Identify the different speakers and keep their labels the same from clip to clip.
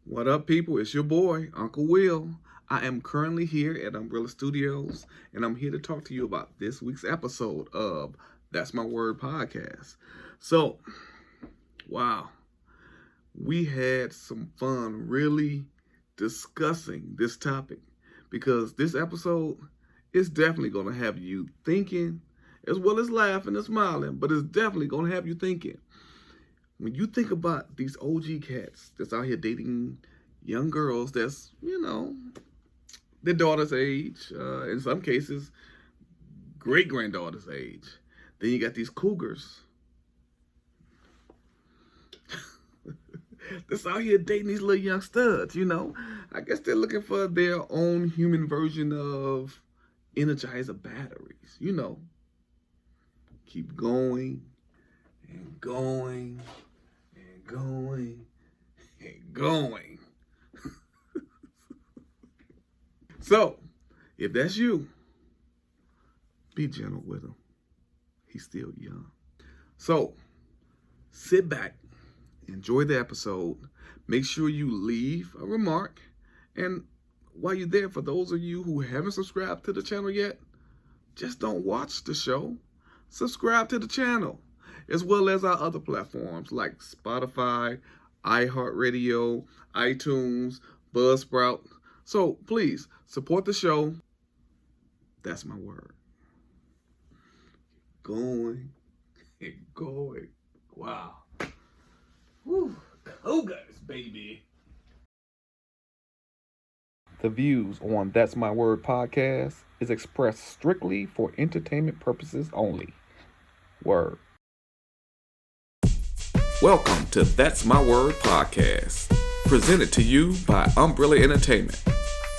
Speaker 1: What up, people? It's your boy, Uncle Will. I am currently here at Umbrella Studios, and I'm here to talk to you about this week's episode of That's My Word podcast. So, wow, we had some fun really discussing this topic because this episode is definitely going to have you thinking as well as laughing and smiling, but it's definitely going to have you thinking. When you think about these OG cats that's out here dating young girls that's, their daughter's age, in some cases, great-granddaughter's age. Then you got these cougars that's out here dating these little young studs, I guess they're looking for their own human version of Energizer batteries, Keep going and going and going and going. So, if that's you, be gentle with him. He's still young. So, sit back, enjoy the episode. Make sure you leave a remark. And while you're there, for those of you who haven't subscribed to the channel yet, just don't watch the show. Subscribe to the channel, as well as our other platforms like Spotify, iHeartRadio, iTunes, Buzzsprout. So please support the show. That's my word. Going and going. Wow. Woo. Cougars, baby. The views on That's My Word podcast is expressed strictly for entertainment purposes only. Word. Welcome to That's My Word podcast, presented to you by Umbrella Entertainment,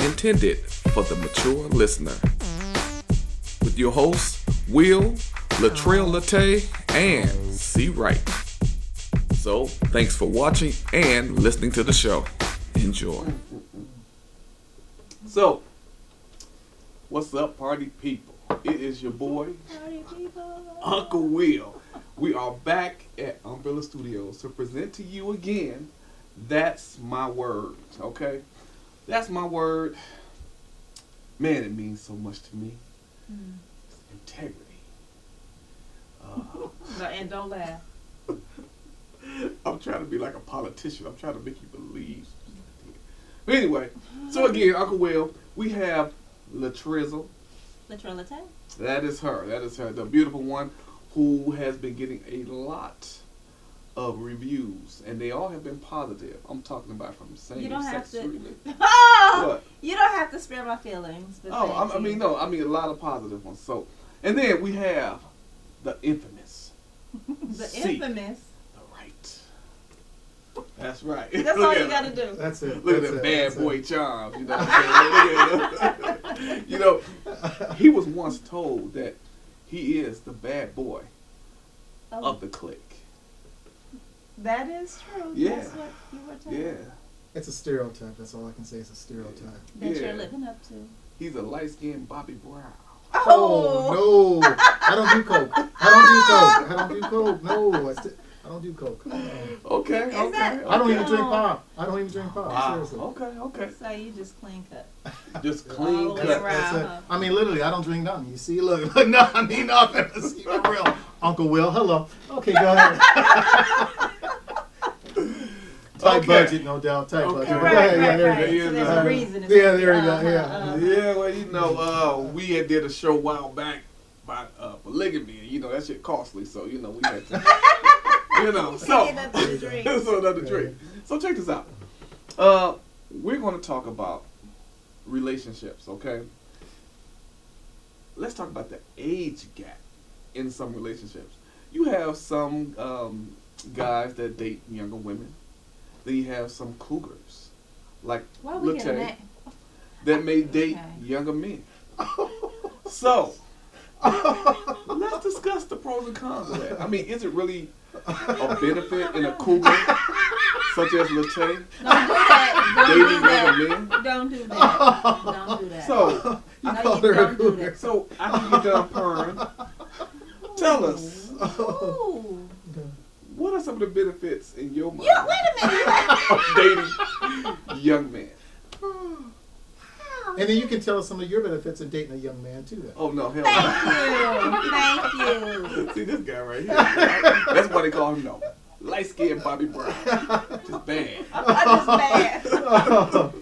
Speaker 1: intended for the mature listener. With your hosts, Will, Latrell Latte, and C. Wright. So, thanks for watching and listening to the show. Enjoy. So, what's up, party people? It is your boy,
Speaker 2: Party people.
Speaker 1: Uncle Will. We are back at Umbrella Studios to present to you again, That's My Word, okay? That's my word. Man, it means so much to me. Integrity.
Speaker 2: No, and don't laugh.
Speaker 1: I'm trying to be like a politician. I'm trying to make you believe. But anyway, so again, Uncle Will, we have Latrizzle.
Speaker 2: Latrell Latte.
Speaker 1: That is her, the beautiful one who has been getting a lot of reviews, and they all have been positive. I'm talking about from same-sex treatment.
Speaker 2: Oh,
Speaker 1: What?
Speaker 2: you don't have to spare my feelings. But
Speaker 1: Oh, I mean a lot of positive ones. So, and then we have the infamous,
Speaker 2: the
Speaker 1: C.
Speaker 2: infamous.
Speaker 1: The right. That's right.
Speaker 2: That's all you gotta do.
Speaker 3: That's it.
Speaker 1: Look at that bad boy charm. You know what I'm saying? He was once told that he is the bad boy of the clique.
Speaker 2: That is true.
Speaker 1: Yeah.
Speaker 2: That's what you were told.
Speaker 1: Yeah.
Speaker 3: It's a stereotype. That's all I can say. It's a stereotype.
Speaker 2: That
Speaker 1: Yeah.
Speaker 2: you're living up to.
Speaker 1: He's a light-skinned Bobby Brown.
Speaker 3: Oh no! I don't do coke. I don't do coke. No, I don't do coke.
Speaker 1: Okay.
Speaker 3: I don't even drink pop.
Speaker 1: Wow.
Speaker 3: Seriously.
Speaker 1: Okay.
Speaker 2: So you just clean cut.
Speaker 1: Just clean
Speaker 2: All the way
Speaker 1: cut.
Speaker 2: around.
Speaker 3: That's it. I mean, literally, I don't drink nothing. You see, look, no, I mean nothing. See, for real. Uncle Will, hello. Okay, go ahead. Tight
Speaker 1: Okay.
Speaker 3: budget, no doubt. Tight budget. But go
Speaker 2: Right.
Speaker 3: ahead. Yeah, there
Speaker 2: right.
Speaker 3: you
Speaker 2: So
Speaker 3: go.
Speaker 2: there's a reason.
Speaker 3: Yeah, there you go. Yeah.
Speaker 1: Yeah, well, we had did a show a while back about polygamy, and that shit costly, so we had to, so
Speaker 2: Get another drink.
Speaker 1: so another drink. So check this out. We're going to talk about relationships, okay? Let's talk about the age gap in some relationships. You have some guys that date younger women. Then you have some cougars, like
Speaker 2: Why are we getting
Speaker 1: Latte,
Speaker 2: that?
Speaker 1: that may date
Speaker 2: Okay.
Speaker 1: younger men. So, let's discuss the pros and cons of that. I mean, is it really a benefit in a cougar such as Latte dating younger men?
Speaker 2: Don't do that. Don't do that.
Speaker 1: So,
Speaker 3: You
Speaker 2: No,
Speaker 3: call
Speaker 2: you
Speaker 3: her a
Speaker 2: don't do
Speaker 3: cougar.
Speaker 2: that.
Speaker 1: so after you done purring, tell us,
Speaker 2: Ooh.
Speaker 1: what are some of the benefits in your mind
Speaker 2: Yeah, wait a minute.
Speaker 1: of dating young man.
Speaker 3: And then you can tell us some of your benefits of dating a young man too. Then.
Speaker 1: Oh no, hell
Speaker 2: Thank you. Thank you.
Speaker 1: no. See this guy right here. That's why they call him no. Light skinned Bobby Brown. Just bad.
Speaker 2: I'm just bad.
Speaker 3: Oh,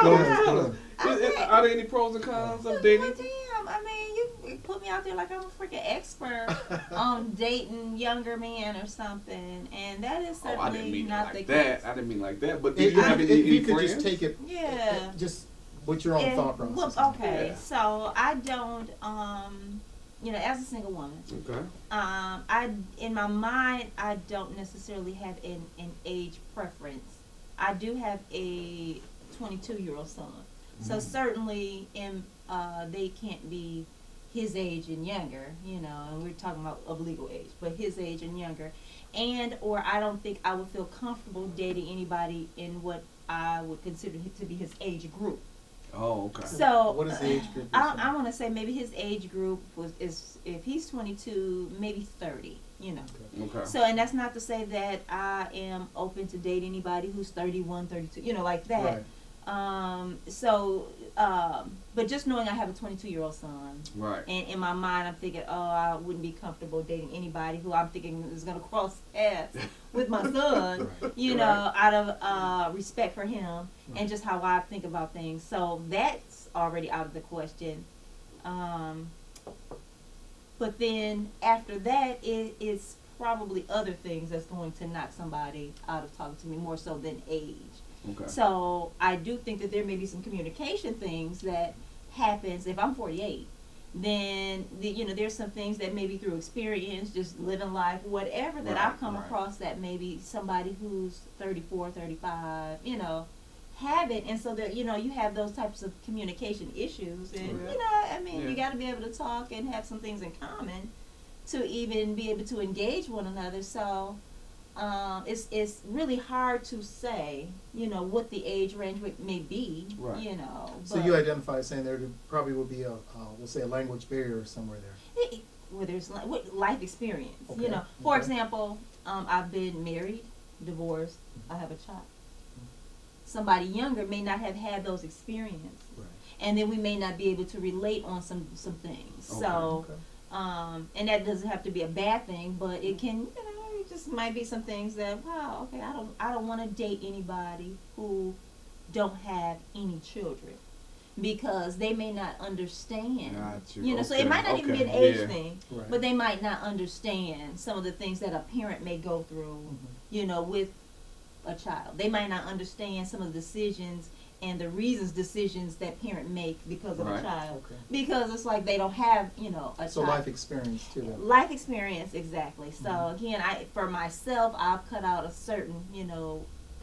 Speaker 3: go ahead. Go ahead.
Speaker 1: Are there any pros and cons of
Speaker 2: Well,
Speaker 1: dating?
Speaker 2: damn, I mean, you put me out there like I'm a freaking expert on dating younger men or something, and that is
Speaker 1: Oh, I didn't
Speaker 2: certainly
Speaker 1: mean it
Speaker 2: not
Speaker 1: like
Speaker 2: the
Speaker 1: that.
Speaker 2: case.
Speaker 1: I didn't mean like that. But do
Speaker 3: If
Speaker 1: you have any
Speaker 3: you could
Speaker 1: friends?
Speaker 3: just take it,
Speaker 2: Yeah.
Speaker 3: just with your own
Speaker 2: And-
Speaker 3: thought process.
Speaker 2: Well, okay,
Speaker 1: Yeah.
Speaker 2: so I don't, as a single woman,
Speaker 1: Okay.
Speaker 2: I in my mind I don't necessarily have an age preference. I do have a 22-year-old son, so certainly they can't be his age and younger, and we're talking about of legal age, but his age and younger, or I don't think I would feel comfortable dating anybody in what I would consider to be his age group.
Speaker 1: Oh, okay.
Speaker 2: So
Speaker 3: What is the age group?
Speaker 2: I want to say maybe his age group is if he's 22, maybe 30.
Speaker 1: Okay.
Speaker 2: So, and that's not to say that I am open to date anybody who's 31, 32, like that.
Speaker 3: Right.
Speaker 2: But just knowing I have a 22-year-old son,
Speaker 1: Right.
Speaker 2: and in my mind I'm thinking, oh, I wouldn't be comfortable dating anybody who I'm thinking is going to cross paths with my son,
Speaker 3: Right.
Speaker 2: out of respect for him and just how I think about things. So that's already out of the question. But then after that, it's probably other things that's going to knock somebody out of talking to me more so than age.
Speaker 1: Okay.
Speaker 2: So I do think that there may be some communication things that happens if I'm 48. Then there's some things that maybe through experience, just living life, whatever that
Speaker 1: Right,
Speaker 2: I've come
Speaker 1: right.
Speaker 2: across that maybe somebody who's 34, 35, haven't, and so that you have those types of communication issues, and
Speaker 1: Yeah.
Speaker 2: you got to be able to talk and have some things in common to even be able to engage one another. So it's really hard to say what the age range may be.
Speaker 1: Right.
Speaker 3: So you identify saying there probably would be we'll say a language barrier somewhere there.
Speaker 2: Where there's life experience.
Speaker 3: Okay,
Speaker 2: For
Speaker 3: okay.
Speaker 2: example, I've been married, divorced, I have a child. Somebody younger may not have had those experiences,
Speaker 3: Right.
Speaker 2: and then we may not be able to relate on some things.
Speaker 1: Okay.
Speaker 2: So,
Speaker 3: Okay.
Speaker 2: and that doesn't have to be a bad thing, but it can, it just might be some things that, wow, okay, I don't want to date anybody who don't have any children, because they may not understand.
Speaker 1: Got you.
Speaker 2: So it might not even be an
Speaker 1: Okay,
Speaker 2: age
Speaker 1: yeah.
Speaker 2: thing,
Speaker 3: Right.
Speaker 2: but they might not understand some of the things that a parent may go through, with a child. They might not understand some of the decisions and the decisions that parent make because of
Speaker 1: Right.
Speaker 2: a child.
Speaker 3: Okay.
Speaker 2: Because it's like they don't have, a
Speaker 3: So
Speaker 2: child.
Speaker 3: life experience too. Then.
Speaker 2: Life experience, exactly. So again, for myself, I've cut out a certain,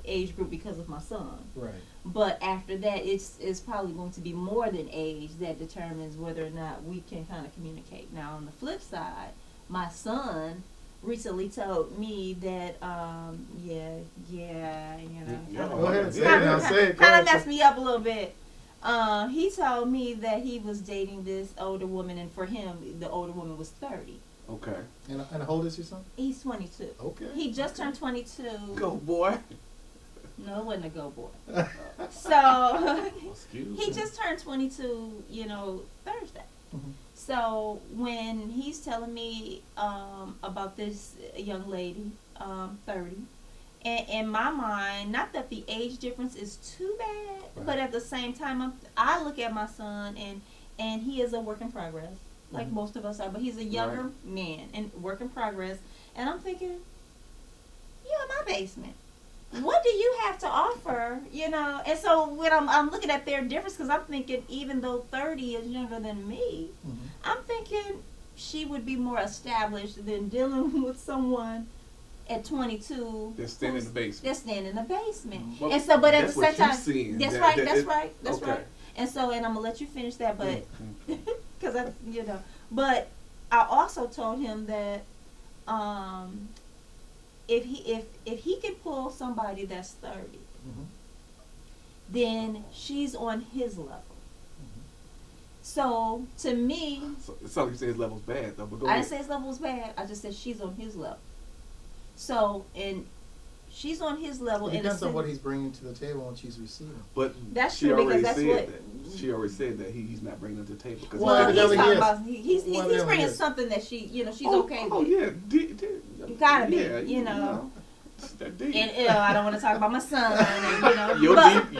Speaker 2: age group because of my son.
Speaker 3: Right.
Speaker 2: But after that, it's probably going to be more than age that determines whether or not we can kind of communicate. Now, on the flip side, my son recently told me that,
Speaker 3: Go ahead. Say it now. Say it. Go
Speaker 2: kind
Speaker 3: ahead.
Speaker 2: of messed me up a little bit. He told me that he was dating this older woman, and for him, the older woman was 30.
Speaker 1: Okay.
Speaker 3: And how old is your son?
Speaker 2: He's 22.
Speaker 3: Okay.
Speaker 2: He just turned 22.
Speaker 1: Go boy.
Speaker 2: No, it wasn't a go boy. So
Speaker 1: Excuse
Speaker 2: he
Speaker 1: me.
Speaker 2: just turned 22, Thursday.
Speaker 3: Mhm.
Speaker 2: So when he's telling me about this young lady, 30, and in my mind, not that the age difference is too bad,
Speaker 3: Right.
Speaker 2: but at the same time, I look at my son, and he is a work in progress, like
Speaker 3: Mhm.
Speaker 2: most of us are, but he's a younger man and work in progress, and I'm thinking, you're in my basement. What do you have to offer, And so when I'm looking at their difference, because I'm thinking, even though 30 is younger than me,
Speaker 3: Mhm.
Speaker 2: I'm thinking she would be more established than dealing with someone at 22
Speaker 1: They're standing in the basement.
Speaker 2: They're standing in the basement.
Speaker 1: Well,
Speaker 2: And so, but at
Speaker 1: that's
Speaker 2: the same
Speaker 1: what you're
Speaker 2: time,
Speaker 1: seeing.
Speaker 2: that's
Speaker 1: That-
Speaker 2: right,
Speaker 1: that
Speaker 2: that's
Speaker 1: it-
Speaker 2: right, that's
Speaker 1: okay.
Speaker 2: right. And so, and I'm gonna let you finish that, but
Speaker 1: Mm.
Speaker 2: because but I also told him that if he can pull somebody that's 30,
Speaker 3: Mhm.
Speaker 2: then she's on his level. So to me,
Speaker 1: So, it's not like you say his level's bad though, but go
Speaker 2: I
Speaker 1: ahead.
Speaker 2: didn't say his level was bad. I just said she's on his level. So, and she's on his level.
Speaker 3: It depends on what he's bringing to the table when she's receiving.
Speaker 1: But
Speaker 2: that's
Speaker 1: she
Speaker 2: true
Speaker 1: already
Speaker 2: because that's
Speaker 1: said
Speaker 2: what.
Speaker 1: that. She already said that he's not bringing it to the table.
Speaker 2: Well, he's
Speaker 3: evidently
Speaker 2: talking
Speaker 3: he is.
Speaker 2: about he's
Speaker 3: Evidently
Speaker 2: bringing
Speaker 3: he is.
Speaker 2: something that she she's okay with.
Speaker 1: Oh yeah,
Speaker 2: You gotta be, you know.
Speaker 1: That deep.
Speaker 2: And I don't want to talk about my son. And,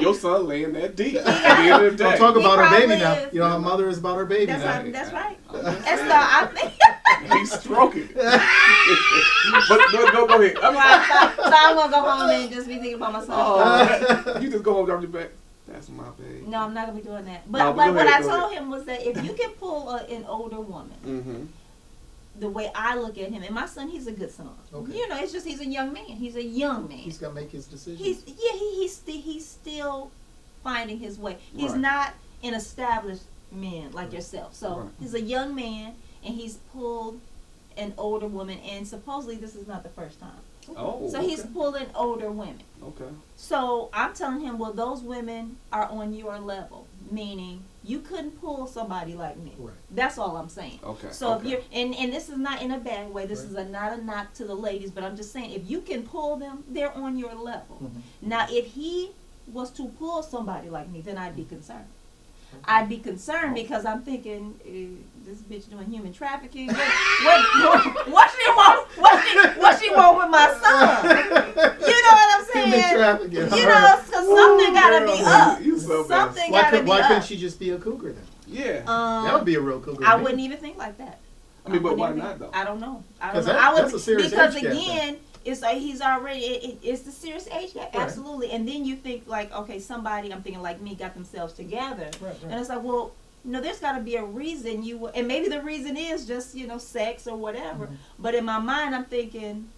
Speaker 1: Your son laying that deep. At the end of the day.
Speaker 3: Don't talk
Speaker 2: He
Speaker 3: about her baby
Speaker 2: probably
Speaker 3: now.
Speaker 2: is.
Speaker 3: You know how mother is about her baby
Speaker 2: That's
Speaker 3: now.
Speaker 2: right. That's right.
Speaker 1: I'm just
Speaker 2: And
Speaker 1: saying.
Speaker 2: so I think.
Speaker 1: He's stroking. but go ahead.
Speaker 2: So I'm gonna go home and just be thinking about my son.
Speaker 1: Oh, you just go home, drop your back. That's my baby.
Speaker 2: No, I'm not gonna be doing that. But
Speaker 1: No, but
Speaker 2: like
Speaker 1: go
Speaker 2: what
Speaker 1: ahead,
Speaker 2: I
Speaker 1: go
Speaker 2: told
Speaker 1: ahead.
Speaker 2: him was that if you can pull an older woman,
Speaker 1: Mm-hmm.
Speaker 2: the way I look at him, and my son, he's a good son.
Speaker 3: Okay.
Speaker 2: You know, it's just he's a young man. He's a young man.
Speaker 3: He's got to make his decision.
Speaker 2: He's still finding his way. He's
Speaker 1: Right.
Speaker 2: not an established man like yourself. So
Speaker 1: Right.
Speaker 2: he's a young man, and he's pulled an older woman, and supposedly this is not the first time.
Speaker 1: Oh.
Speaker 2: So he's pulling older women.
Speaker 1: Okay.
Speaker 2: So I'm telling him, well, those women are on your level, meaning you couldn't pull somebody like me.
Speaker 3: Right.
Speaker 2: That's all I'm saying.
Speaker 1: Okay.
Speaker 2: So
Speaker 1: okay.
Speaker 2: if you're, and this is not in a bad way, this
Speaker 3: Right.
Speaker 2: is not a knock to the ladies, but I'm just saying, if you can pull them, they're on your level.
Speaker 3: Mhm.
Speaker 2: Now, if he was to pull somebody like me, then I'd be concerned.
Speaker 3: Okay.
Speaker 2: I'd be concerned because I'm thinking, this bitch doing human trafficking. What she want with my son? You know what I'm saying?
Speaker 3: Human trafficking.
Speaker 2: You know, because something gotta be up.
Speaker 1: You so bad.
Speaker 2: Something
Speaker 3: Why,
Speaker 2: gotta be
Speaker 3: why
Speaker 2: up.
Speaker 3: couldn't she just be a cougar then?
Speaker 1: Yeah.
Speaker 3: That would be a real cougar.
Speaker 2: I
Speaker 3: to me.
Speaker 2: wouldn't even think like that.
Speaker 1: I mean, but
Speaker 2: wouldn't
Speaker 1: why
Speaker 2: even
Speaker 1: not
Speaker 2: think-
Speaker 1: though?
Speaker 2: I don't know. I don't
Speaker 3: 'Cause
Speaker 2: know.
Speaker 3: that-
Speaker 2: I would
Speaker 3: that's a serious
Speaker 2: because
Speaker 3: age gap
Speaker 2: again, it's like he's already. It's the serious age gap,
Speaker 3: Right.
Speaker 2: absolutely. And then you think like, okay, somebody I'm thinking like me got themselves together,
Speaker 3: Right, right.
Speaker 2: and it's like, well, no, there's got to be a reason and maybe the reason is just sex or whatever.
Speaker 3: Mhm.
Speaker 2: But in my mind, I'm thinking,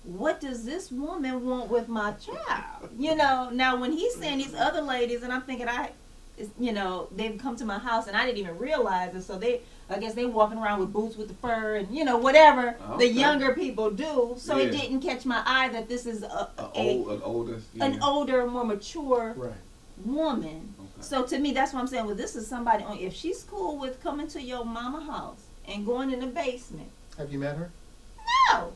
Speaker 2: what does this woman want with my child? Now when he's saying these other ladies, and I'm thinking they've come to my house and I didn't even realize it. So I guess they walking around with boots with the fur and whatever the
Speaker 1: Okay.
Speaker 2: younger people do. So it
Speaker 1: Yeah.
Speaker 2: didn't catch my eye that this is
Speaker 1: An older.
Speaker 2: an older, more mature
Speaker 3: Right.
Speaker 2: woman.
Speaker 1: Okay.
Speaker 2: So to me, that's what I'm saying. Well, this is somebody. If she's cool with coming to your mama house and going in the basement,
Speaker 3: Have you met her?
Speaker 2: no.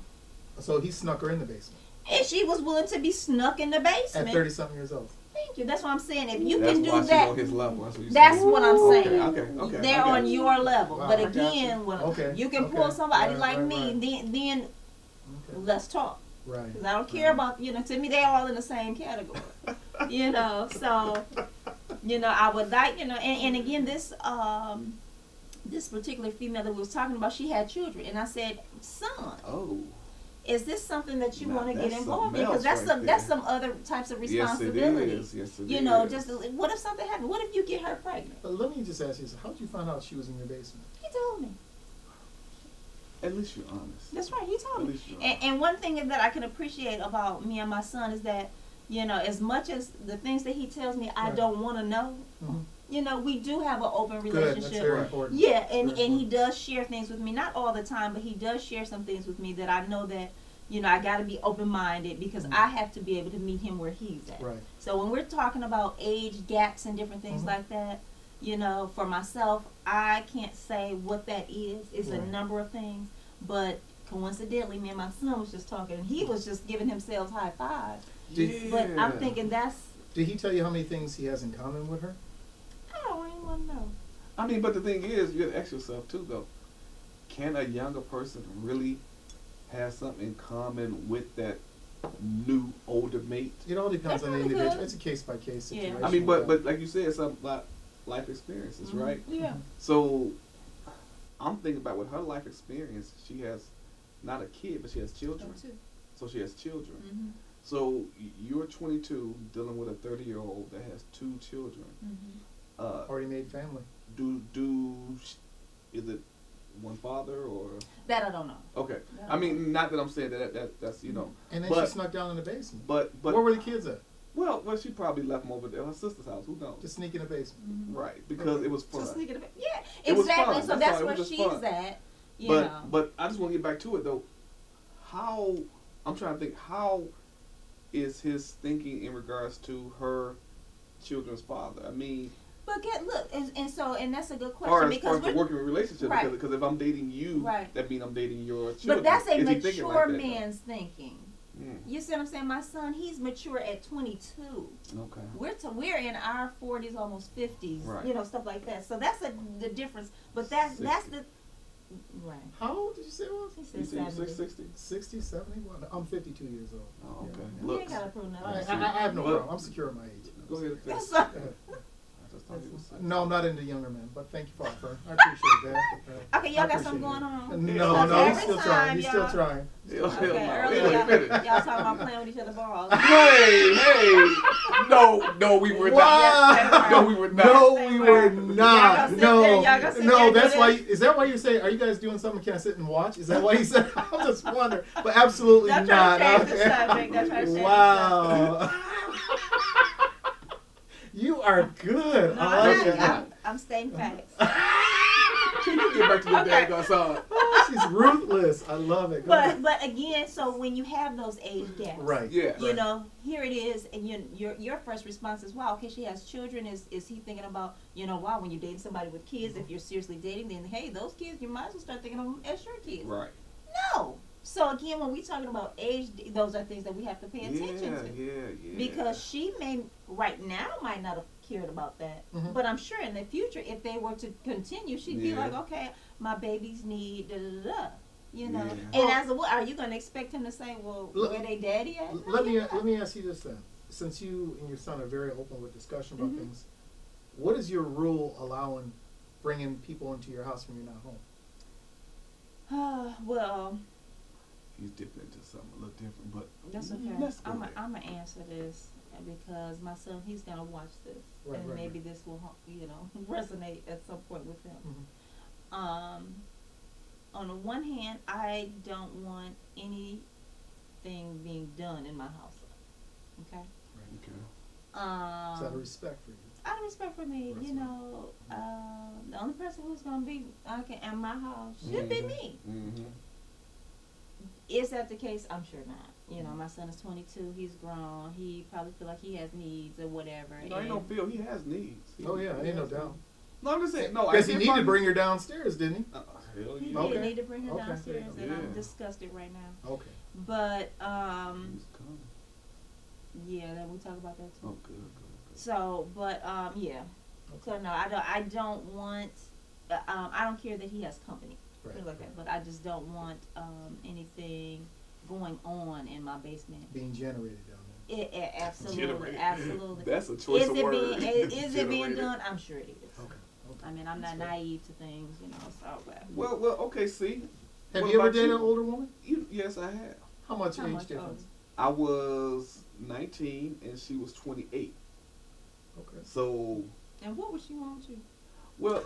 Speaker 3: So he snuck her in the basement
Speaker 2: And she was willing to be snuck in the
Speaker 3: at
Speaker 2: basement.
Speaker 3: 30-something years old.
Speaker 2: Thank you. That's what I'm saying. If you
Speaker 1: That's
Speaker 2: can
Speaker 1: why
Speaker 2: do
Speaker 1: she's
Speaker 2: that,
Speaker 1: on his level. That's what,
Speaker 2: that's what I'm saying.
Speaker 1: Okay.
Speaker 2: They're
Speaker 1: I got
Speaker 2: on
Speaker 1: you.
Speaker 2: your level.
Speaker 3: Wow,
Speaker 2: But
Speaker 3: I got
Speaker 2: again,
Speaker 3: you.
Speaker 2: when
Speaker 3: Okay,
Speaker 2: you can
Speaker 3: okay.
Speaker 2: pull somebody
Speaker 3: Right,
Speaker 2: like
Speaker 3: right,
Speaker 2: me,
Speaker 3: right.
Speaker 2: then
Speaker 3: Okay.
Speaker 2: let's talk.
Speaker 3: Right.
Speaker 2: Because I don't care about, to me, they're all in the same category. So, I would like, and again, this particular female that we was talking about, she had children. And I said, son,
Speaker 1: Oh.
Speaker 2: is this something that you
Speaker 1: Now,
Speaker 2: want to get
Speaker 1: that's
Speaker 2: involved in?
Speaker 1: something
Speaker 2: Because that's
Speaker 1: else
Speaker 2: some
Speaker 1: right
Speaker 2: that's
Speaker 1: there.
Speaker 2: some other types of
Speaker 1: Yes, it
Speaker 2: responsibilities.
Speaker 1: is. Yes, it is.
Speaker 2: Just what if something happened? What if you get her pregnant?
Speaker 3: But let me just ask you, so how did you find out she was in your basement?
Speaker 2: He told me.
Speaker 1: At least you're honest.
Speaker 2: That's right. He told
Speaker 1: At
Speaker 2: me.
Speaker 1: least you're
Speaker 2: And one thing that I can appreciate about me and my son is that, as much as the things that he tells me I
Speaker 3: Right.
Speaker 2: don't want to know,
Speaker 3: Mhm.
Speaker 2: we do have an open
Speaker 3: Good.
Speaker 2: relationship.
Speaker 3: That's very important.
Speaker 2: Yeah,
Speaker 3: That's
Speaker 2: and
Speaker 3: very
Speaker 2: he
Speaker 3: important.
Speaker 2: does share things with me, not all the time, but he does share some things with me that I know that, I got to be open-minded because I have to be able to meet him where he's at.
Speaker 3: Right.
Speaker 2: So when we're talking about age gaps and different things
Speaker 3: Mhm.
Speaker 2: like that, for myself, I can't say what that is. It's a
Speaker 3: Right.
Speaker 2: number of things, but coincidentally, me and my son was just talking, and he was just giving himself high five.
Speaker 3: Did-
Speaker 2: But I'm thinking that's,
Speaker 3: Did he tell you how many things he has in common with her?
Speaker 2: I don't even want to know.
Speaker 1: I mean, but the thing is, you got to ask yourself too, though. Can a younger person really have something in common with that new older mate?
Speaker 3: It all depends
Speaker 2: They
Speaker 3: on the
Speaker 2: probably
Speaker 3: individual.
Speaker 2: could.
Speaker 3: It's a case-by-case
Speaker 2: Yeah.
Speaker 3: situation.
Speaker 1: I mean, but like you said, some life experiences,
Speaker 2: Mhm.
Speaker 1: right?
Speaker 2: Yeah.
Speaker 1: So I'm thinking about with her life experience, she has not a kid, but she has children. So she has children.
Speaker 2: Mm-hmm.
Speaker 1: So you're 22 dealing with a 30-year-old that has 2 children.
Speaker 2: Mm-hmm.
Speaker 3: Already made family.
Speaker 1: Is it one father or?
Speaker 2: That I don't know.
Speaker 1: Okay.
Speaker 2: That
Speaker 1: I mean, not that I'm saying that's
Speaker 3: And then
Speaker 1: But-
Speaker 3: she snuck down in the basement.
Speaker 1: but
Speaker 3: Where were the kids at?
Speaker 1: well, she probably left them over there at her sister's house. Who knows?
Speaker 3: Just sneak in the basement.
Speaker 2: Mm-hmm.
Speaker 1: Right, because it was fun.
Speaker 2: Just sneaking it. Yeah,
Speaker 1: It was
Speaker 2: exactly.
Speaker 1: fun.
Speaker 2: So
Speaker 1: That's
Speaker 2: that's
Speaker 1: all. It
Speaker 2: where
Speaker 1: was just
Speaker 2: she's
Speaker 1: fun.
Speaker 2: at. You know.
Speaker 1: But I just want to get back to it though. How I'm trying to think. How is his thinking in regards to her children's father? I mean,
Speaker 2: But look, and that's a good
Speaker 1: or
Speaker 2: question
Speaker 1: as far
Speaker 2: because
Speaker 1: as the working relationship,
Speaker 2: Right.
Speaker 1: because if I'm dating you,
Speaker 2: Right.
Speaker 1: that means I'm dating your children.
Speaker 2: but that's a
Speaker 1: Is he thinking
Speaker 2: mature
Speaker 1: like that, though?
Speaker 2: man's thinking. You see what I'm saying? My son, he's mature at 22.
Speaker 1: Okay.
Speaker 2: We're in our 40s, almost 50s.
Speaker 1: Right.
Speaker 2: You know, stuff like that. So that's the difference. But that's the right.
Speaker 3: How old did you say it was?
Speaker 2: He
Speaker 1: You
Speaker 2: said
Speaker 1: said
Speaker 2: 70.
Speaker 1: 60?
Speaker 3: 60, 70? Well, I'm 52 years old.
Speaker 1: Oh, okay.
Speaker 3: Yeah.
Speaker 2: You
Speaker 1: Looks.
Speaker 2: ain't gotta prove
Speaker 3: I
Speaker 2: nothing.
Speaker 3: have no
Speaker 1: Look.
Speaker 3: problem. I'm secure in my age.
Speaker 1: Go ahead.
Speaker 2: That's
Speaker 1: I
Speaker 2: all.
Speaker 1: just thought he was 60.
Speaker 3: No, I'm not into younger men, but thank you for offering. I appreciate that.
Speaker 2: Okay, y'all
Speaker 3: I
Speaker 2: got something
Speaker 3: appreciate
Speaker 2: going
Speaker 3: it.
Speaker 2: on?
Speaker 3: No,
Speaker 2: Because
Speaker 3: no, he's
Speaker 2: every
Speaker 3: still
Speaker 2: time
Speaker 3: trying. He's still
Speaker 2: y'all-
Speaker 3: trying.
Speaker 1: Hell
Speaker 2: Okay,
Speaker 1: no.
Speaker 2: earlier
Speaker 1: Wait a minute.
Speaker 2: y'all talking about playing with each other's balls.
Speaker 1: Hey, no, we were not.
Speaker 3: Wow.
Speaker 1: No, we were not.
Speaker 3: No, we were
Speaker 2: Y'all
Speaker 3: not.
Speaker 2: gonna sit there, y'all gonna sit there
Speaker 3: No,
Speaker 2: and do
Speaker 3: that's why.
Speaker 2: this?
Speaker 3: Is that why you say? Are you guys doing something? Can I sit and watch? Is that why you said? I'm just wondering. But absolutely
Speaker 2: Don't
Speaker 3: not.
Speaker 2: try to change the subject. Don't try to change the
Speaker 3: Wow. You are good.
Speaker 2: No,
Speaker 3: I like it.
Speaker 2: I'm stating facts.
Speaker 1: Can you get back to your
Speaker 2: Okay.
Speaker 1: daggone song?
Speaker 3: Oh, she's ruthless. I love it. Go ahead.
Speaker 2: But again, so when you have those age gaps,
Speaker 3: Right.
Speaker 1: Yeah.
Speaker 2: you know, here it is, and your first response is, wow, okay, she has children. Is he thinking about, you know, wow, when you're dating somebody with kids, if you're seriously dating, then hey, those kids, you might as well start thinking of them as your kids.
Speaker 1: Right.
Speaker 2: No. So again, when we talking about age, those are things that we have to pay attention to.
Speaker 1: Yeah.
Speaker 2: Because she might not have cared about that, but I'm sure in the future, if they were to continue, she'd be like, okay, my babies need da da da, you know.
Speaker 1: Yeah.
Speaker 2: And as a what, are you gonna expect him to say, well, where they daddy at?
Speaker 3: Let me ask you this then. Since you and your son are very open with discussion about things, what is your rule allowing bringing people into your house when you're not home?
Speaker 2: Well,
Speaker 1: He's dipping into something a little different, but
Speaker 2: that's okay.
Speaker 1: let's go
Speaker 2: I'm
Speaker 1: there.
Speaker 2: gonna answer this because my son, he's gonna watch this,
Speaker 3: Right,
Speaker 2: and
Speaker 3: right,
Speaker 2: maybe this will, you know, resonate at some point with him. On the one hand, I don't want anything being done in my house. Okay.
Speaker 1: Okay.
Speaker 3: Is that a respect for you?
Speaker 2: Out of respect for me,
Speaker 3: Respect.
Speaker 2: you know, the only person who's gonna be in my house should be me.
Speaker 1: Mm-hmm.
Speaker 2: Is that the case? I'm sure not. You know, my son is 22. He's grown. He probably feel like he has needs or whatever.
Speaker 1: No, I don't feel he has needs.
Speaker 3: Oh yeah, ain't no doubt.
Speaker 1: No, I'm just saying. No,
Speaker 3: Because he needed to bring her downstairs, didn't he?
Speaker 1: Hell
Speaker 2: He
Speaker 1: yeah.
Speaker 3: Okay.
Speaker 2: did need to bring her
Speaker 3: Okay.
Speaker 2: downstairs, and
Speaker 1: Yeah.
Speaker 2: I'm disgusted right now.
Speaker 3: Okay.
Speaker 2: But
Speaker 1: He's coming.
Speaker 2: yeah, then we talk about that too.
Speaker 1: Oh, good.
Speaker 2: So, but yeah. So no, I don't want. I don't care that he has company,
Speaker 3: Right.
Speaker 2: things like that. But I just don't want anything going on in my basement.
Speaker 3: Being generated down
Speaker 2: It absolutely,
Speaker 1: Generated.
Speaker 2: absolutely.
Speaker 1: That's a choice
Speaker 2: Is
Speaker 1: of
Speaker 2: it
Speaker 1: word.
Speaker 2: being is it being
Speaker 1: Generated.
Speaker 2: done? I'm sure it is.
Speaker 3: there. Okay.
Speaker 2: I mean, I'm not naive to things, you know. So
Speaker 1: Well, okay. See,
Speaker 3: Have
Speaker 1: What
Speaker 3: you ever
Speaker 1: about
Speaker 3: dated
Speaker 1: you?
Speaker 3: an older woman?
Speaker 1: Yes, I have.
Speaker 3: How much
Speaker 2: How
Speaker 3: age
Speaker 2: much
Speaker 3: difference?
Speaker 1: I was 19 and she was 28.
Speaker 3: Okay.
Speaker 1: So,
Speaker 2: and what would she want you?
Speaker 1: well,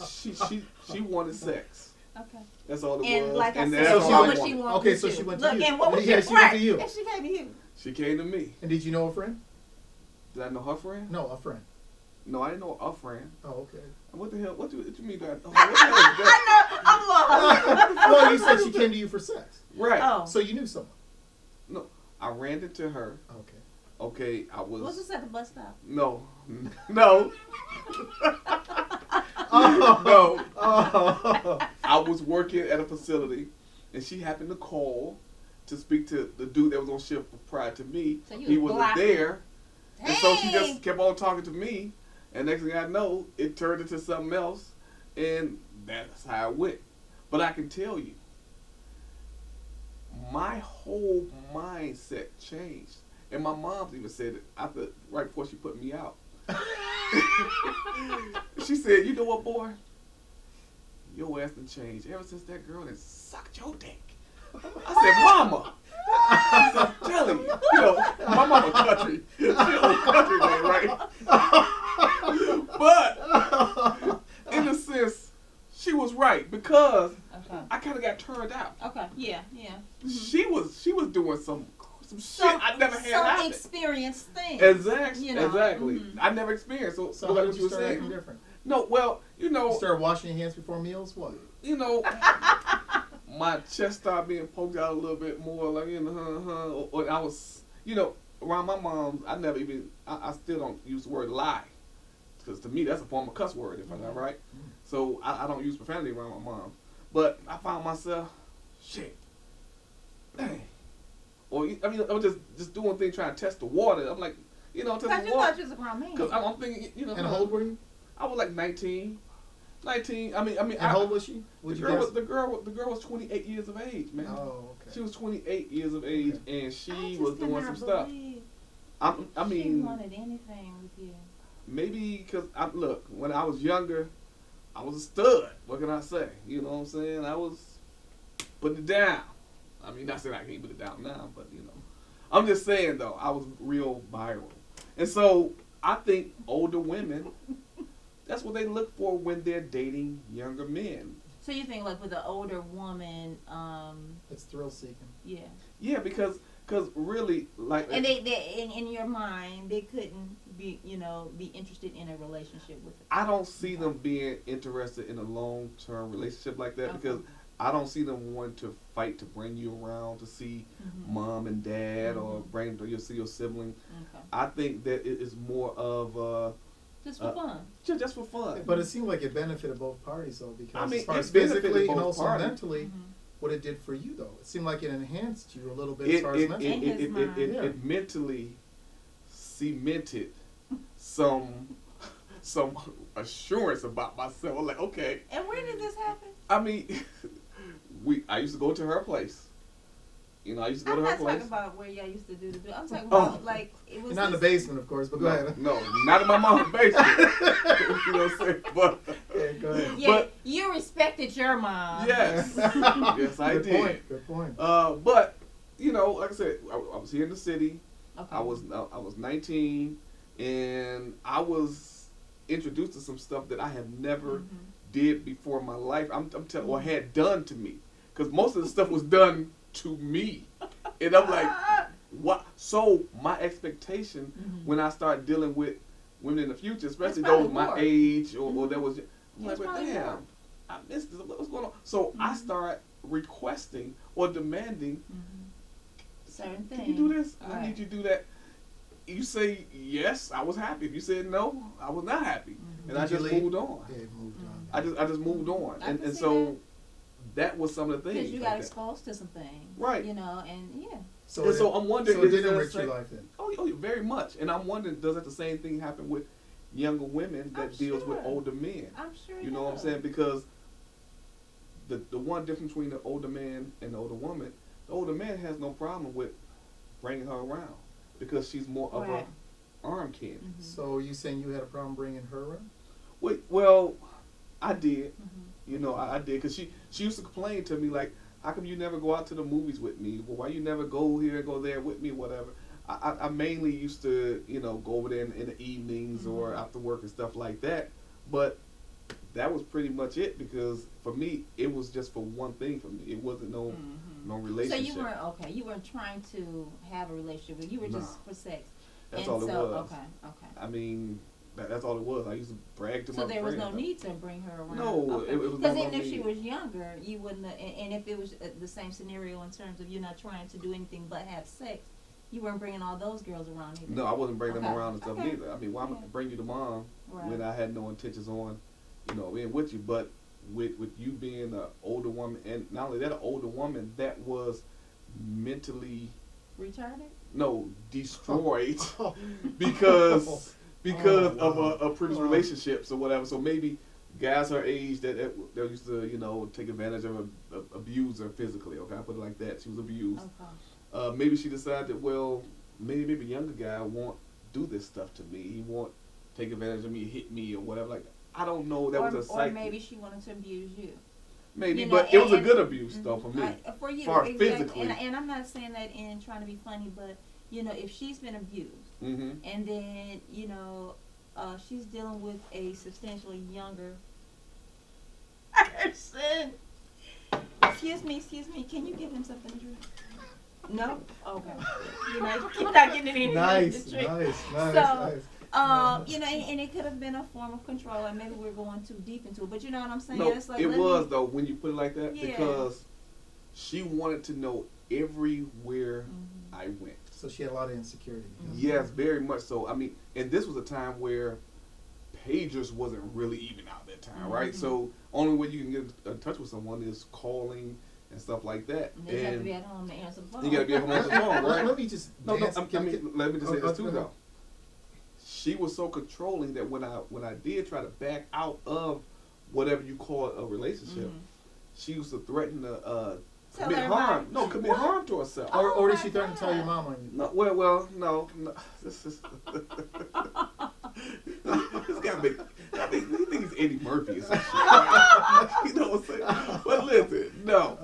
Speaker 1: she wanted sex.
Speaker 2: Okay.
Speaker 1: That's all it
Speaker 2: And
Speaker 1: was.
Speaker 2: like I
Speaker 1: and
Speaker 2: said,
Speaker 1: that's
Speaker 3: so
Speaker 1: all
Speaker 2: what
Speaker 1: I
Speaker 2: would
Speaker 1: wanted.
Speaker 2: she want?
Speaker 3: Okay,
Speaker 2: you
Speaker 3: so
Speaker 2: to?
Speaker 3: she went to
Speaker 2: Look,
Speaker 3: you.
Speaker 2: and what was
Speaker 3: Yeah,
Speaker 2: she?
Speaker 3: she went to
Speaker 2: Right.
Speaker 3: you.
Speaker 2: And she came to you.
Speaker 1: She came to me.
Speaker 3: And did you know a friend?
Speaker 1: Did I know her friend?
Speaker 3: No, a friend.
Speaker 1: No, I didn't know a friend.
Speaker 3: Oh, okay.
Speaker 1: What the hell? What you mean? What the hell is that?
Speaker 2: I know. I'm lost.
Speaker 3: Well, you said she came to you for sex,
Speaker 1: Right.
Speaker 2: Oh.
Speaker 3: so you knew someone.
Speaker 1: No, I ran into her.
Speaker 3: Okay.
Speaker 1: Okay, I was.
Speaker 2: Was this at the bus stop?
Speaker 1: No, no,
Speaker 3: Oh.
Speaker 1: no.
Speaker 3: Oh.
Speaker 1: I was working at a facility, and she happened to call to speak to the dude that was on shift prior to me.
Speaker 2: So you
Speaker 1: He
Speaker 2: was
Speaker 1: wasn't
Speaker 2: blocking.
Speaker 1: there, and so she
Speaker 2: Dang.
Speaker 1: just kept on talking to me. And next thing I know, it turned into something else, and that's how it went. But I can tell you, my whole mindset changed. And my mom's even said it after, right before she put me out. She said, "You know what, boy? Your ass done changed ever since that girl that sucked your dick." I said, "Mama," I said, "I'm telling you, my mama country. She old country man, right?" But in a sense, she was right because
Speaker 2: Okay.
Speaker 1: I kind of got turned out.
Speaker 2: Okay. Yeah. Yeah.
Speaker 1: She was doing some shit I never had
Speaker 2: some
Speaker 1: happen.
Speaker 2: experienced things.
Speaker 1: Exactly.
Speaker 2: You know,
Speaker 1: Exactly.
Speaker 2: mhm.
Speaker 1: I never experienced. So
Speaker 3: So
Speaker 1: like
Speaker 3: how
Speaker 1: what
Speaker 3: did
Speaker 1: you
Speaker 3: you
Speaker 1: were
Speaker 3: start acting
Speaker 1: saying.
Speaker 3: different?
Speaker 1: No, well,
Speaker 3: You started washing your hands before meals? What?
Speaker 1: my chest started being poked out a little bit more, like or I was, around my mom's. I never even. I still don't use the word lie, because to me that's a form of cuss word, if I'm not right. So I don't use profanity around my mom. But I found myself, shit, dang, or I mean, I was just doing things trying to test the water. I'm like, test
Speaker 2: Because
Speaker 1: the
Speaker 2: you
Speaker 1: water.
Speaker 2: thought you was a grown man.
Speaker 1: Because I'm thinking,
Speaker 3: And how old were you?
Speaker 1: I was like 19. I mean,
Speaker 3: And how old was she?
Speaker 1: The girl was 28 years of age, man.
Speaker 3: Oh, okay.
Speaker 1: She was 28 years of age, and she was doing some stuff. I
Speaker 2: She
Speaker 1: mean,
Speaker 2: wanted anything with you.
Speaker 1: maybe because look, when I was younger, I was a stud. What can I say? You know what I'm saying? I was putting it down. I mean, not saying I can't put it down now, but I'm just saying though, I was real viral, and so I think older women, that's what they look for when they're dating younger men.
Speaker 2: So you think like with an older woman,
Speaker 3: It's thrill seeking.
Speaker 2: yeah.
Speaker 1: Yeah, because really, like,
Speaker 2: And they in your mind, they couldn't be interested in a relationship with.
Speaker 1: I don't see them being interested in a long-term relationship like that,
Speaker 2: Okay.
Speaker 1: because I don't see them wanting to fight to bring you around to see mom and dad or bring to see your sibling.
Speaker 2: Okay.
Speaker 1: I think that it is more of
Speaker 2: Just for fun.
Speaker 1: just for fun.
Speaker 3: But it seemed like it benefited both parties, though, because
Speaker 1: I mean,
Speaker 3: as far
Speaker 1: it
Speaker 3: as
Speaker 1: benefited
Speaker 3: physically and
Speaker 1: both
Speaker 3: also
Speaker 1: parties.
Speaker 3: mentally, what it did for you, though, it seemed like it enhanced you a little bit as
Speaker 1: It
Speaker 3: far as mentally.
Speaker 1: it mentally cemented some assurance about myself. I'm like, okay.
Speaker 2: And where did this happen?
Speaker 1: I mean, I used to go to her place. I used to go
Speaker 2: I'm
Speaker 1: to her
Speaker 2: not
Speaker 1: place.
Speaker 2: talking about where y'all used to do the do. I'm talking
Speaker 1: Oh.
Speaker 2: about like it was.
Speaker 3: Not in the
Speaker 2: this-
Speaker 3: basement, of course, but go ahead.
Speaker 1: No, not in my mom's basement. You know what I'm saying? But
Speaker 3: Okay, go ahead.
Speaker 2: Yeah,
Speaker 1: but-
Speaker 2: you respected your mom.
Speaker 1: yes, yes, I
Speaker 3: Good
Speaker 1: did.
Speaker 3: point. Good point.
Speaker 1: But like I said, I was here in the city.
Speaker 2: Okay.
Speaker 1: I was 19, and I was introduced to some stuff that I have never did before in my life. I'm telling, or had done to me, because most of the stuff was done to me, and I'm like, what? So my expectation when I start dealing with women in the future, especially
Speaker 2: It's probably
Speaker 1: those my
Speaker 2: more.
Speaker 1: age or that was, I'm
Speaker 2: Yeah,
Speaker 1: like,
Speaker 2: it's probably
Speaker 1: damn,
Speaker 2: more.
Speaker 1: I missed this. What's going on? So I start requesting or demanding,
Speaker 2: Certain things.
Speaker 1: can you do this? I
Speaker 2: Right.
Speaker 1: need you to do that. You say yes, I was happy. If you said no, I was not happy, and I
Speaker 3: Did you
Speaker 1: just
Speaker 3: leave?
Speaker 1: moved on.
Speaker 3: Yeah, moved on.
Speaker 1: I just moved on,
Speaker 2: I
Speaker 1: and
Speaker 2: can see
Speaker 1: so that was some of the
Speaker 2: Because
Speaker 1: things.
Speaker 2: you
Speaker 1: like
Speaker 2: got
Speaker 1: that.
Speaker 2: exposed to some things.
Speaker 1: Right.
Speaker 2: And yeah.
Speaker 3: So,
Speaker 1: And so I'm wondering,
Speaker 3: so it
Speaker 1: is
Speaker 3: did
Speaker 1: there
Speaker 3: enrich
Speaker 1: a
Speaker 3: your
Speaker 1: sa-
Speaker 3: life then.
Speaker 1: Oh, very much. And I'm wondering, does that the same thing happen with younger women that
Speaker 2: I'm
Speaker 1: deals with
Speaker 2: sure.
Speaker 1: older men?
Speaker 2: I'm sure.
Speaker 1: You know what I'm saying? Because the one difference between the older man and the older man has no problem with bringing her around because she's more of
Speaker 2: Right.
Speaker 1: a arm candy.
Speaker 3: So you saying you had a problem bringing her around?
Speaker 1: Well, I did. I did because she used to complain to me like, how come you never go out to the movies with me? Well, why you never go here and go there with me, whatever. I mainly used to, go over there in the evenings or after work and stuff like that. But that was pretty much it because for me, it was just for one thing for me. It wasn't no
Speaker 2: So
Speaker 1: relationship.
Speaker 2: you weren't You weren't trying to have a relationship with. You were just
Speaker 1: Nah.
Speaker 2: for sex.
Speaker 1: That's
Speaker 2: and
Speaker 1: all it
Speaker 2: so,
Speaker 1: was.
Speaker 2: Okay.
Speaker 1: I mean, that's all it was. I used to brag to my
Speaker 2: So there was
Speaker 1: friends.
Speaker 2: no need to bring her around.
Speaker 1: No, it was
Speaker 2: Because
Speaker 1: no
Speaker 2: even if she
Speaker 1: need.
Speaker 2: was younger, you wouldn't. And if it was the same scenario in terms of you're not trying to do anything but have sex, you weren't bringing all those girls around either.
Speaker 1: No, I wasn't bringing them
Speaker 2: Okay.
Speaker 1: around and stuff
Speaker 2: Okay.
Speaker 1: neither. I mean, why am I
Speaker 2: Yeah.
Speaker 1: bring you to mom
Speaker 2: Right.
Speaker 1: when I had no intentions on, being with you? But with you being an older woman, and not only that, an older woman that was mentally destroyed because of previous relationships or whatever. So maybe guys her age that used to take advantage of her, abuse her physically. Okay, I put it like that. She was abused.
Speaker 2: Okay.
Speaker 1: Maybe she decided, well, maybe a younger guy won't do this stuff to me. He won't take advantage of me, hit me, or whatever. Like, I don't know. That was a cycle.
Speaker 2: Or maybe she wanted to abuse you.
Speaker 1: Maybe,
Speaker 2: You know,
Speaker 1: but it was a
Speaker 2: and-
Speaker 1: good abuse, though, for me.
Speaker 2: For you,
Speaker 1: Far
Speaker 2: exactly.
Speaker 1: physically.
Speaker 2: And I'm not saying that in trying to be funny, but if she's been abused,
Speaker 1: Mm-hmm.
Speaker 2: and then she's dealing with a substantially younger person. Excuse me. Can you give him something to drink? No. Okay. You're not getting any.
Speaker 3: Nice.
Speaker 2: to drink.
Speaker 3: Nice.
Speaker 2: And it could have been a form of control, and maybe we're going too deep into it. But you know what I'm saying?
Speaker 1: No,
Speaker 2: It's like,
Speaker 1: it
Speaker 2: let
Speaker 1: was,
Speaker 2: me-
Speaker 1: though, when you put it like that,
Speaker 2: Yeah.
Speaker 1: because she wanted to know everywhere
Speaker 2: Mm-hmm.
Speaker 1: I went.
Speaker 3: So she had a lot of insecurity.
Speaker 1: Yes, very much so. I mean, and this was a time where pagers wasn't really even out that time, right?
Speaker 2: Mhm.
Speaker 1: So only way you can get in touch with someone is calling and stuff like that.
Speaker 2: And they have to be at home to answer the phone.
Speaker 1: You gotta be at home on the phone, right?
Speaker 3: Let me just
Speaker 1: No,
Speaker 3: dance.
Speaker 1: let me just say this too
Speaker 3: go ahead.
Speaker 1: though. She was so controlling that when I did try to back out of whatever you call a relationship, she used to threaten to
Speaker 2: Tell
Speaker 1: commit
Speaker 2: everybody.
Speaker 1: harm. No, commit
Speaker 2: What?
Speaker 1: harm to herself.
Speaker 2: Oh
Speaker 3: Or did
Speaker 2: my
Speaker 3: she threaten to tell your
Speaker 2: God.
Speaker 3: mom on you?
Speaker 1: No, well, no. This is this guy make. I think he thinks he's Eddie Murphy or something. You know what I'm saying? But listen, no.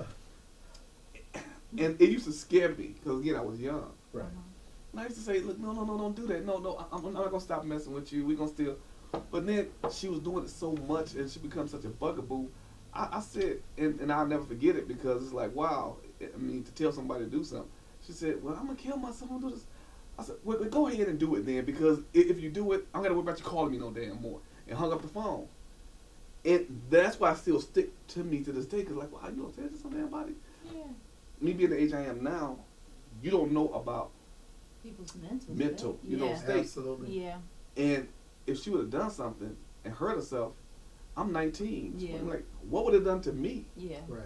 Speaker 1: And it used to scare me because again I was young.
Speaker 3: Right.
Speaker 1: And I used to say, look, no, don't do that. No, I'm not gonna stop messing with you. We're gonna still. But then she was doing it so much, and she became such a bugaboo. I said, and I'll never forget it because it's like, wow. I mean, to tell somebody to do something. She said, well, I'm gonna kill myself. I'm gonna do this. I said, well, go ahead and do it then, because if you do it, I'm gonna worry about you calling me no damn more. And hung up the phone. And that's why I still stick to me to this day, because like, wow, you don't say this to somebody?
Speaker 2: Yeah.
Speaker 1: Me being the age I am now, you don't know about
Speaker 2: People's mental.
Speaker 1: mental,
Speaker 2: state.
Speaker 1: you know,
Speaker 2: Yeah.
Speaker 1: state.
Speaker 3: Absolutely.
Speaker 2: Yeah.
Speaker 1: And if she would have done something and hurt herself, I'm 19.
Speaker 2: Yeah.
Speaker 1: I'm like, what would it have done to me?
Speaker 2: Yeah.
Speaker 3: Right.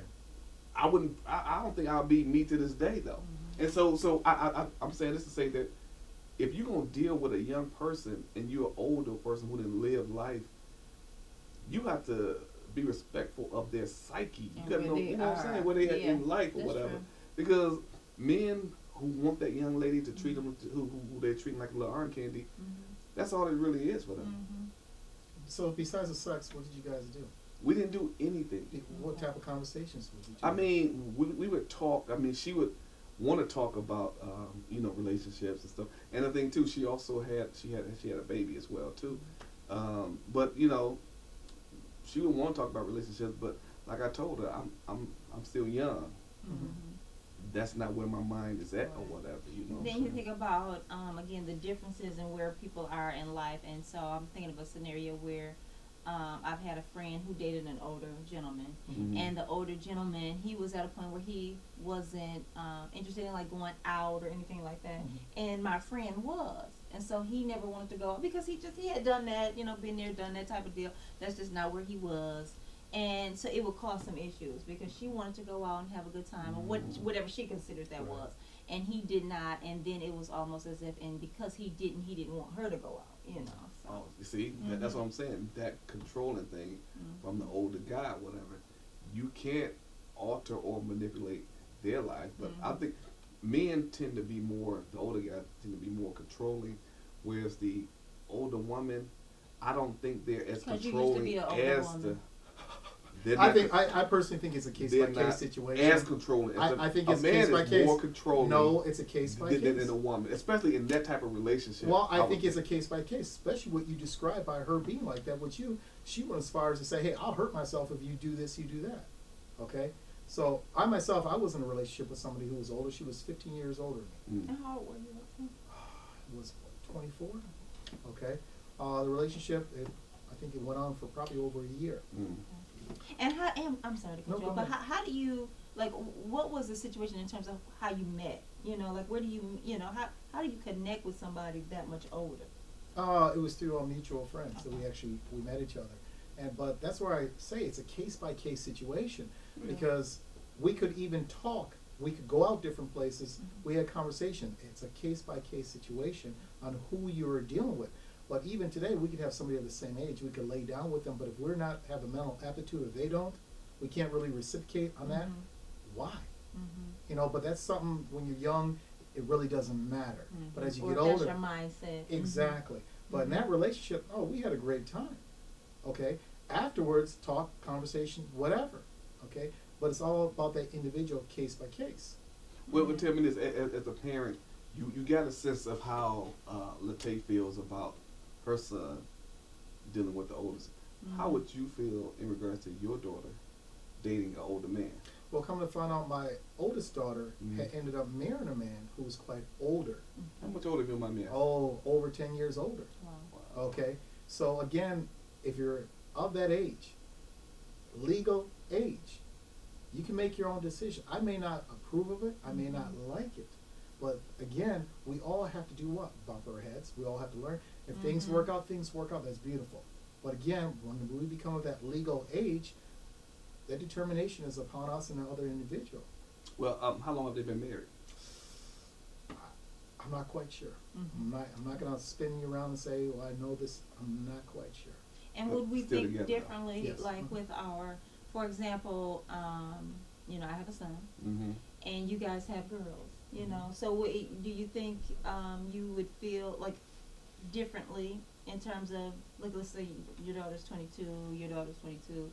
Speaker 1: I wouldn't. I don't think I'll be me to this day though.
Speaker 2: Mhm.
Speaker 1: And so I'm saying this to say that if you're gonna deal with a young person and you're an older person who didn't live life, you have to be respectful of their psyche. You
Speaker 2: And
Speaker 1: gotta
Speaker 2: where
Speaker 1: know,
Speaker 2: they
Speaker 1: you know what I'm
Speaker 2: are.
Speaker 1: saying, where they at
Speaker 2: Yeah,
Speaker 1: in life or
Speaker 2: that's
Speaker 1: whatever.
Speaker 2: true.
Speaker 1: Because men who want that young lady to treat them, who they're treating like a little arm candy, that's all it really is for them.
Speaker 2: Mm-hmm.
Speaker 3: So besides the sex, what did you guys do?
Speaker 1: We didn't do anything.
Speaker 3: What type of conversations would you?
Speaker 1: I mean, we would talk. I mean, she would want to talk about relationships and stuff. And the thing too, she also had a baby as well too. But she would want to talk about relationships. But like I told her, I'm still young.
Speaker 2: Mm-hmm.
Speaker 1: That's not where my mind is at or whatever. You know.
Speaker 2: Then you think about again the differences in where people are in life, and so I'm thinking of a scenario where I've had a friend who dated an older gentleman,
Speaker 1: Mhm.
Speaker 2: and the older gentleman, he was at a point where he wasn't interested in like going out or anything like that, and my friend was, and so he never wanted to go because he had done that, been there, done that type of deal. That's just not where he was. And so it would cause some issues because she wanted to go out and have a good time, or whatever she considered that was, and he did not. And then it was almost as if, and because he didn't want her to go out, So.
Speaker 1: Oh, you see, that's what I'm saying. That controlling thing from the older guy, whatever, you can't alter or manipulate their life. But I think men tend to be more, the older guys tend to be more controlling, whereas the older woman, I don't think they're as
Speaker 2: 'Cause you used to
Speaker 1: controlling
Speaker 2: be an older
Speaker 1: as
Speaker 2: woman.
Speaker 1: the. They're not
Speaker 3: I personally think it's a case
Speaker 1: they're
Speaker 3: by
Speaker 1: not
Speaker 3: case situation.
Speaker 1: as controlling.
Speaker 3: I think it's
Speaker 1: a man
Speaker 3: case by
Speaker 1: is
Speaker 3: case.
Speaker 1: more controlling.
Speaker 3: No, it's a case by
Speaker 1: than
Speaker 3: case.
Speaker 1: a woman, especially in that type of relationship.
Speaker 3: Well, I
Speaker 1: would
Speaker 3: think it's a case by case, especially what you described by her being like that with you. She went as far as to say, "Hey, I'll hurt myself if you do this, you do that." Okay, so I myself, I was in a relationship with somebody who was older. She was 15 years older than me.
Speaker 2: And how old were you?
Speaker 3: Was 24. Okay, the relationship, I think it went on for probably over a year.
Speaker 2: And I'm sorry to cut
Speaker 3: No,
Speaker 2: you
Speaker 3: go
Speaker 2: off, but
Speaker 3: ahead.
Speaker 2: how do you, like, what was the situation in terms of how you met? Like, where do you, how do you connect with somebody that much older?
Speaker 3: It was through our mutual friends that we met each other, but that's where I say it's a case by case situation, because we could even talk, we could go out different places, we had conversation. It's a case by case situation on who you're dealing with. But even today, we could have somebody of the same age, we could lay down with them, but if we're not have a mental aptitude or they don't, we can't really reciprocate on that. Why? But that's something when you're young, it really doesn't matter. But as you
Speaker 2: Or
Speaker 3: get
Speaker 2: if
Speaker 3: older,
Speaker 2: that's your mindset.
Speaker 3: exactly. But in that relationship, we had a great time. Okay. Afterwards, talk, conversation, whatever. Okay. But it's all about that individual case by case.
Speaker 1: Well, tell me this, as a parent, you got a sense of how Latae feels about her son dealing with the oldest. How would you feel in regards to your daughter dating an older man?
Speaker 3: Well, come to find out, my oldest daughter had ended up marrying a man who was quite older.
Speaker 1: How much older, if you don't mind me asking?
Speaker 3: Oh, over 10 years older.
Speaker 2: Wow.
Speaker 3: Okay. So again, if you're of that age, legal age, you can make your own decision. I may not approve of it. I may not like it. But again, we all have to do what? Bump our heads. We all have to learn. If things work out, things work out. That's beautiful. But again, when we become of that legal age, that determination is upon us and the other individual.
Speaker 1: Well, how long have they been married?
Speaker 3: I'm not quite sure.
Speaker 2: Mhm.
Speaker 3: I'm not going to spin you around and say, well, I know this. I'm not quite sure.
Speaker 2: And
Speaker 1: But
Speaker 2: would we
Speaker 1: still
Speaker 2: think
Speaker 1: together, though.
Speaker 2: differently,
Speaker 3: Yes.
Speaker 2: like with our, for example, you know, I have a son,
Speaker 1: Mm-hmm.
Speaker 2: and you guys have girls, you
Speaker 3: Mhm.
Speaker 2: know. So do you think you would feel like differently in terms of, like, let's say your daughter's 22, your daughter's 22,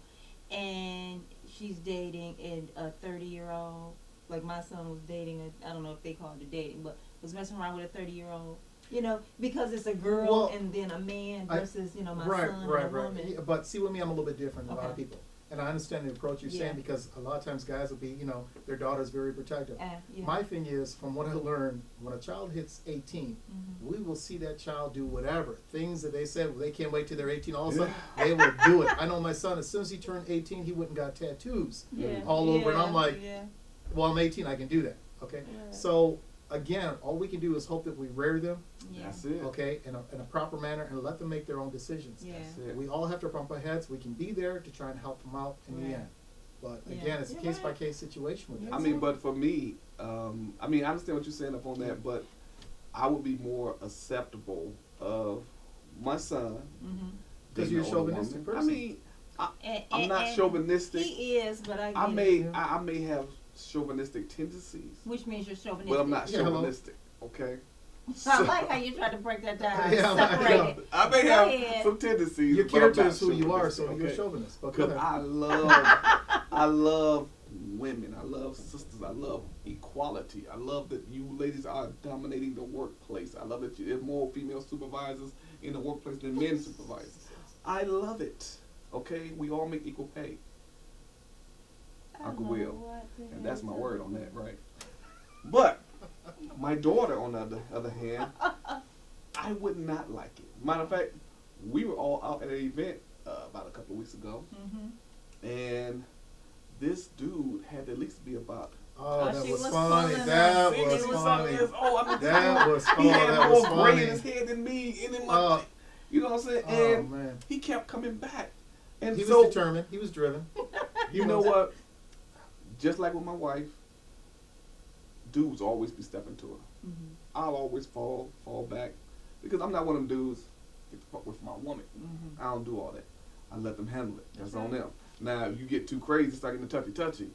Speaker 2: and she's dating a 30-year-old, like my son was dating I don't know if they call it a dating, but was messing around with a 30-year-old, you know, because it's a girl
Speaker 3: Well,
Speaker 2: and then a man versus, you know, my
Speaker 3: right,
Speaker 2: son
Speaker 3: right,
Speaker 2: and a
Speaker 3: right.
Speaker 2: woman.
Speaker 3: Yeah, but see, with me, I'm a little bit different than a lot of
Speaker 2: Okay.
Speaker 3: people. And I understand the approach you're
Speaker 2: Yeah.
Speaker 3: saying, because a lot of times guys will be, you know, their daughter's very protective.
Speaker 2: Yeah.
Speaker 3: My thing is, from what I learned, when a child hits 18,
Speaker 2: Mhm.
Speaker 3: we will see that child do whatever. Things that they said, well, they can't wait till they're 18, all of a sudden, they will do it. I know my son, as soon as he turned 18, he went and got tattoos
Speaker 2: Yeah.
Speaker 3: all over. And I'm
Speaker 2: Yeah,
Speaker 3: like,
Speaker 2: yeah.
Speaker 3: well, I'm 18, I can do that. Okay?
Speaker 2: Right.
Speaker 3: So, again, all we can do is hope that we rear them,
Speaker 2: Yeah.
Speaker 1: That's it.
Speaker 3: okay, in a proper manner, and let them make their own decisions.
Speaker 2: Yeah.
Speaker 1: That's it.
Speaker 3: We all have to bump our heads. We can be there to try and help them out in
Speaker 2: Right.
Speaker 3: the end. But
Speaker 2: Yeah.
Speaker 3: again, it's a
Speaker 2: You're
Speaker 3: case by
Speaker 2: right.
Speaker 3: case situation with
Speaker 2: Yeah.
Speaker 3: that.
Speaker 1: I mean, but for me, I mean, I understand what you're saying up on that, but I would be more acceptable of my son.
Speaker 2: Mhm.
Speaker 3: Because
Speaker 1: dating
Speaker 3: you're a
Speaker 1: an older
Speaker 3: chauvinistic
Speaker 1: woman.
Speaker 3: person.
Speaker 1: I mean, I'm
Speaker 2: And-
Speaker 1: not
Speaker 2: and
Speaker 1: chauvinistic.
Speaker 2: He is, but I get
Speaker 1: I
Speaker 2: it.
Speaker 1: may have chauvinistic tendencies,
Speaker 2: Which means you're chauvinistic.
Speaker 1: but I'm not
Speaker 3: Yeah, hello.
Speaker 1: chauvinistic. Okay.
Speaker 2: I like how you tried to break that down.
Speaker 3: Yeah,
Speaker 2: Separate
Speaker 3: yeah.
Speaker 2: it.
Speaker 1: I may
Speaker 2: Go
Speaker 1: have
Speaker 2: ahead.
Speaker 1: some tendencies.
Speaker 3: Your
Speaker 1: but I'm
Speaker 3: character
Speaker 1: not
Speaker 3: is who you are, so
Speaker 1: chauvinistic,
Speaker 3: you're a
Speaker 1: okay?
Speaker 3: chauvinist. But go
Speaker 1: Because
Speaker 3: ahead.
Speaker 1: I love women. I love sisters. I love equality. I love that you ladies are dominating the workplace. I love that there's more female supervisors in the workplace than men supervisors. I love it. Okay, we all make equal pay,
Speaker 2: I
Speaker 1: Uncle
Speaker 2: know
Speaker 1: Will,
Speaker 2: what the
Speaker 1: and that's my
Speaker 2: hell
Speaker 1: word on that, right? But my daughter, on the other hand, I would not like it. Matter of fact, we were all out at an event about a couple of weeks ago,
Speaker 2: Mhm.
Speaker 1: and this dude had to at least be about
Speaker 3: Oh, that
Speaker 2: she
Speaker 3: was
Speaker 2: was
Speaker 3: funny.
Speaker 2: pulling
Speaker 3: That
Speaker 2: up.
Speaker 3: was
Speaker 1: 60-something
Speaker 3: funny.
Speaker 1: years old. I mean,
Speaker 3: That was
Speaker 1: he
Speaker 3: funny.
Speaker 1: had
Speaker 3: That was
Speaker 1: more gray in
Speaker 3: funny.
Speaker 1: his head than me, and in my,
Speaker 3: Oh.
Speaker 1: you know what I'm saying?
Speaker 3: Oh,
Speaker 1: And
Speaker 3: man.
Speaker 1: he kept coming back, and
Speaker 3: He
Speaker 1: so
Speaker 3: was determined. He was driven.
Speaker 1: you know what? Just like with my wife, dudes always be stepping to her.
Speaker 2: Mhm.
Speaker 1: I'll always fall back because I'm not one of them dudes. Get the fuck with my woman.
Speaker 2: Mhm.
Speaker 1: I don't do all that. I let them handle it. That's
Speaker 2: Okay.
Speaker 1: on them. Now, if you get too crazy, start getting touchy,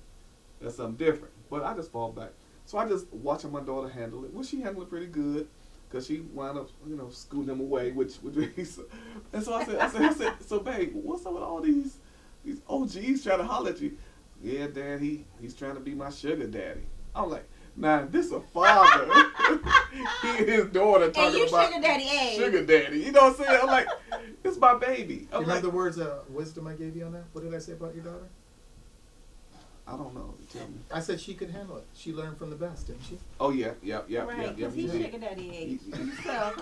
Speaker 1: that's something different. But I just fall back. So I just watching my daughter handle it. Well, she handled it pretty good because she wound up, scooting him away, which and so I said, so babe, what's up with all these OGs trying to holler at you? Yeah, Dad, he's trying to be my sugar daddy. I'm like, nah, this a father. He and his daughter
Speaker 2: And
Speaker 1: talking
Speaker 2: you
Speaker 1: about
Speaker 2: sugar daddy age.
Speaker 1: sugar daddy. You know what I'm saying? I'm like, it's my baby.
Speaker 3: You
Speaker 1: I'm
Speaker 3: remember
Speaker 1: like,
Speaker 3: the words of wisdom I gave you on that? What did I say about your daughter?
Speaker 1: I don't know. Tell me.
Speaker 3: I said she could handle it. She learned from the best, didn't she?
Speaker 1: Oh yeah.
Speaker 2: Right, because he's
Speaker 1: he did.
Speaker 2: sugar daddy age.
Speaker 1: He-
Speaker 2: So,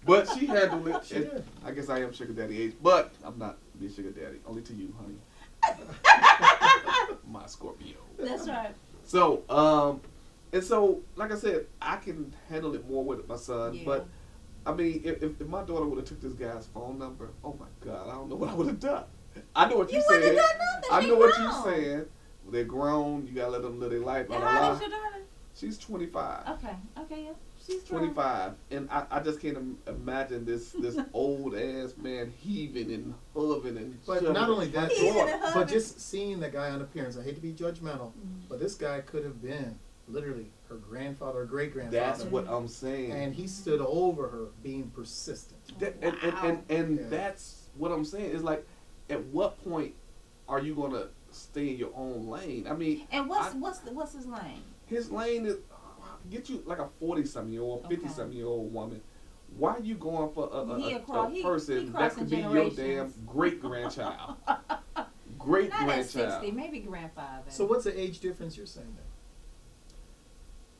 Speaker 1: But she handled it.
Speaker 3: She
Speaker 1: and
Speaker 3: did.
Speaker 1: I guess I am sugar daddy age, but I'm not being sugar daddy. Only to you, honey. My Scorpio.
Speaker 2: that's right.
Speaker 1: So, and so, like I said, I can handle it more with my son.
Speaker 2: Yeah.
Speaker 1: But I mean, if my daughter would have took this guy's phone number, oh my God, I don't know what I would have done. I know what
Speaker 2: You
Speaker 1: you
Speaker 2: wouldn't
Speaker 1: said.
Speaker 2: have done nothing.
Speaker 1: I
Speaker 2: She
Speaker 1: know what
Speaker 2: grown.
Speaker 1: you're saying. They're grown. You gotta let them live their life. Blah,
Speaker 2: And
Speaker 1: blah,
Speaker 2: how
Speaker 1: blah.
Speaker 2: old's your daughter?
Speaker 1: She's 25.
Speaker 2: Okay, yeah. She's grown.
Speaker 1: 25, and I just can't imagine this old ass man heaving and hoving and.
Speaker 3: But
Speaker 1: shoving
Speaker 3: not only that,
Speaker 1: my
Speaker 2: Heaving
Speaker 1: daughter.
Speaker 2: and
Speaker 3: but
Speaker 2: hoving.
Speaker 3: just seeing the guy on appearance. I hate to be judgmental,
Speaker 2: Mhm.
Speaker 3: but this guy could have been literally her grandfather or great grandfather.
Speaker 1: That's what I'm saying.
Speaker 3: And he stood over her, being persistent.
Speaker 1: And
Speaker 3: Yeah.
Speaker 1: that's what I'm saying. Is like, at what point are you gonna stay in your own lane? I mean,
Speaker 2: And what's his name?
Speaker 1: his lane is get you like a 40-something-year-old,
Speaker 2: Okay.
Speaker 1: 50-something-year-old woman. Why are you going for
Speaker 2: He
Speaker 1: a person that
Speaker 2: crossing
Speaker 1: could be your damn
Speaker 2: generations.
Speaker 1: great grandchild? Great
Speaker 2: Not at
Speaker 1: grandchild.
Speaker 2: 60, maybe grandfather.
Speaker 3: So what's the age difference you're saying there?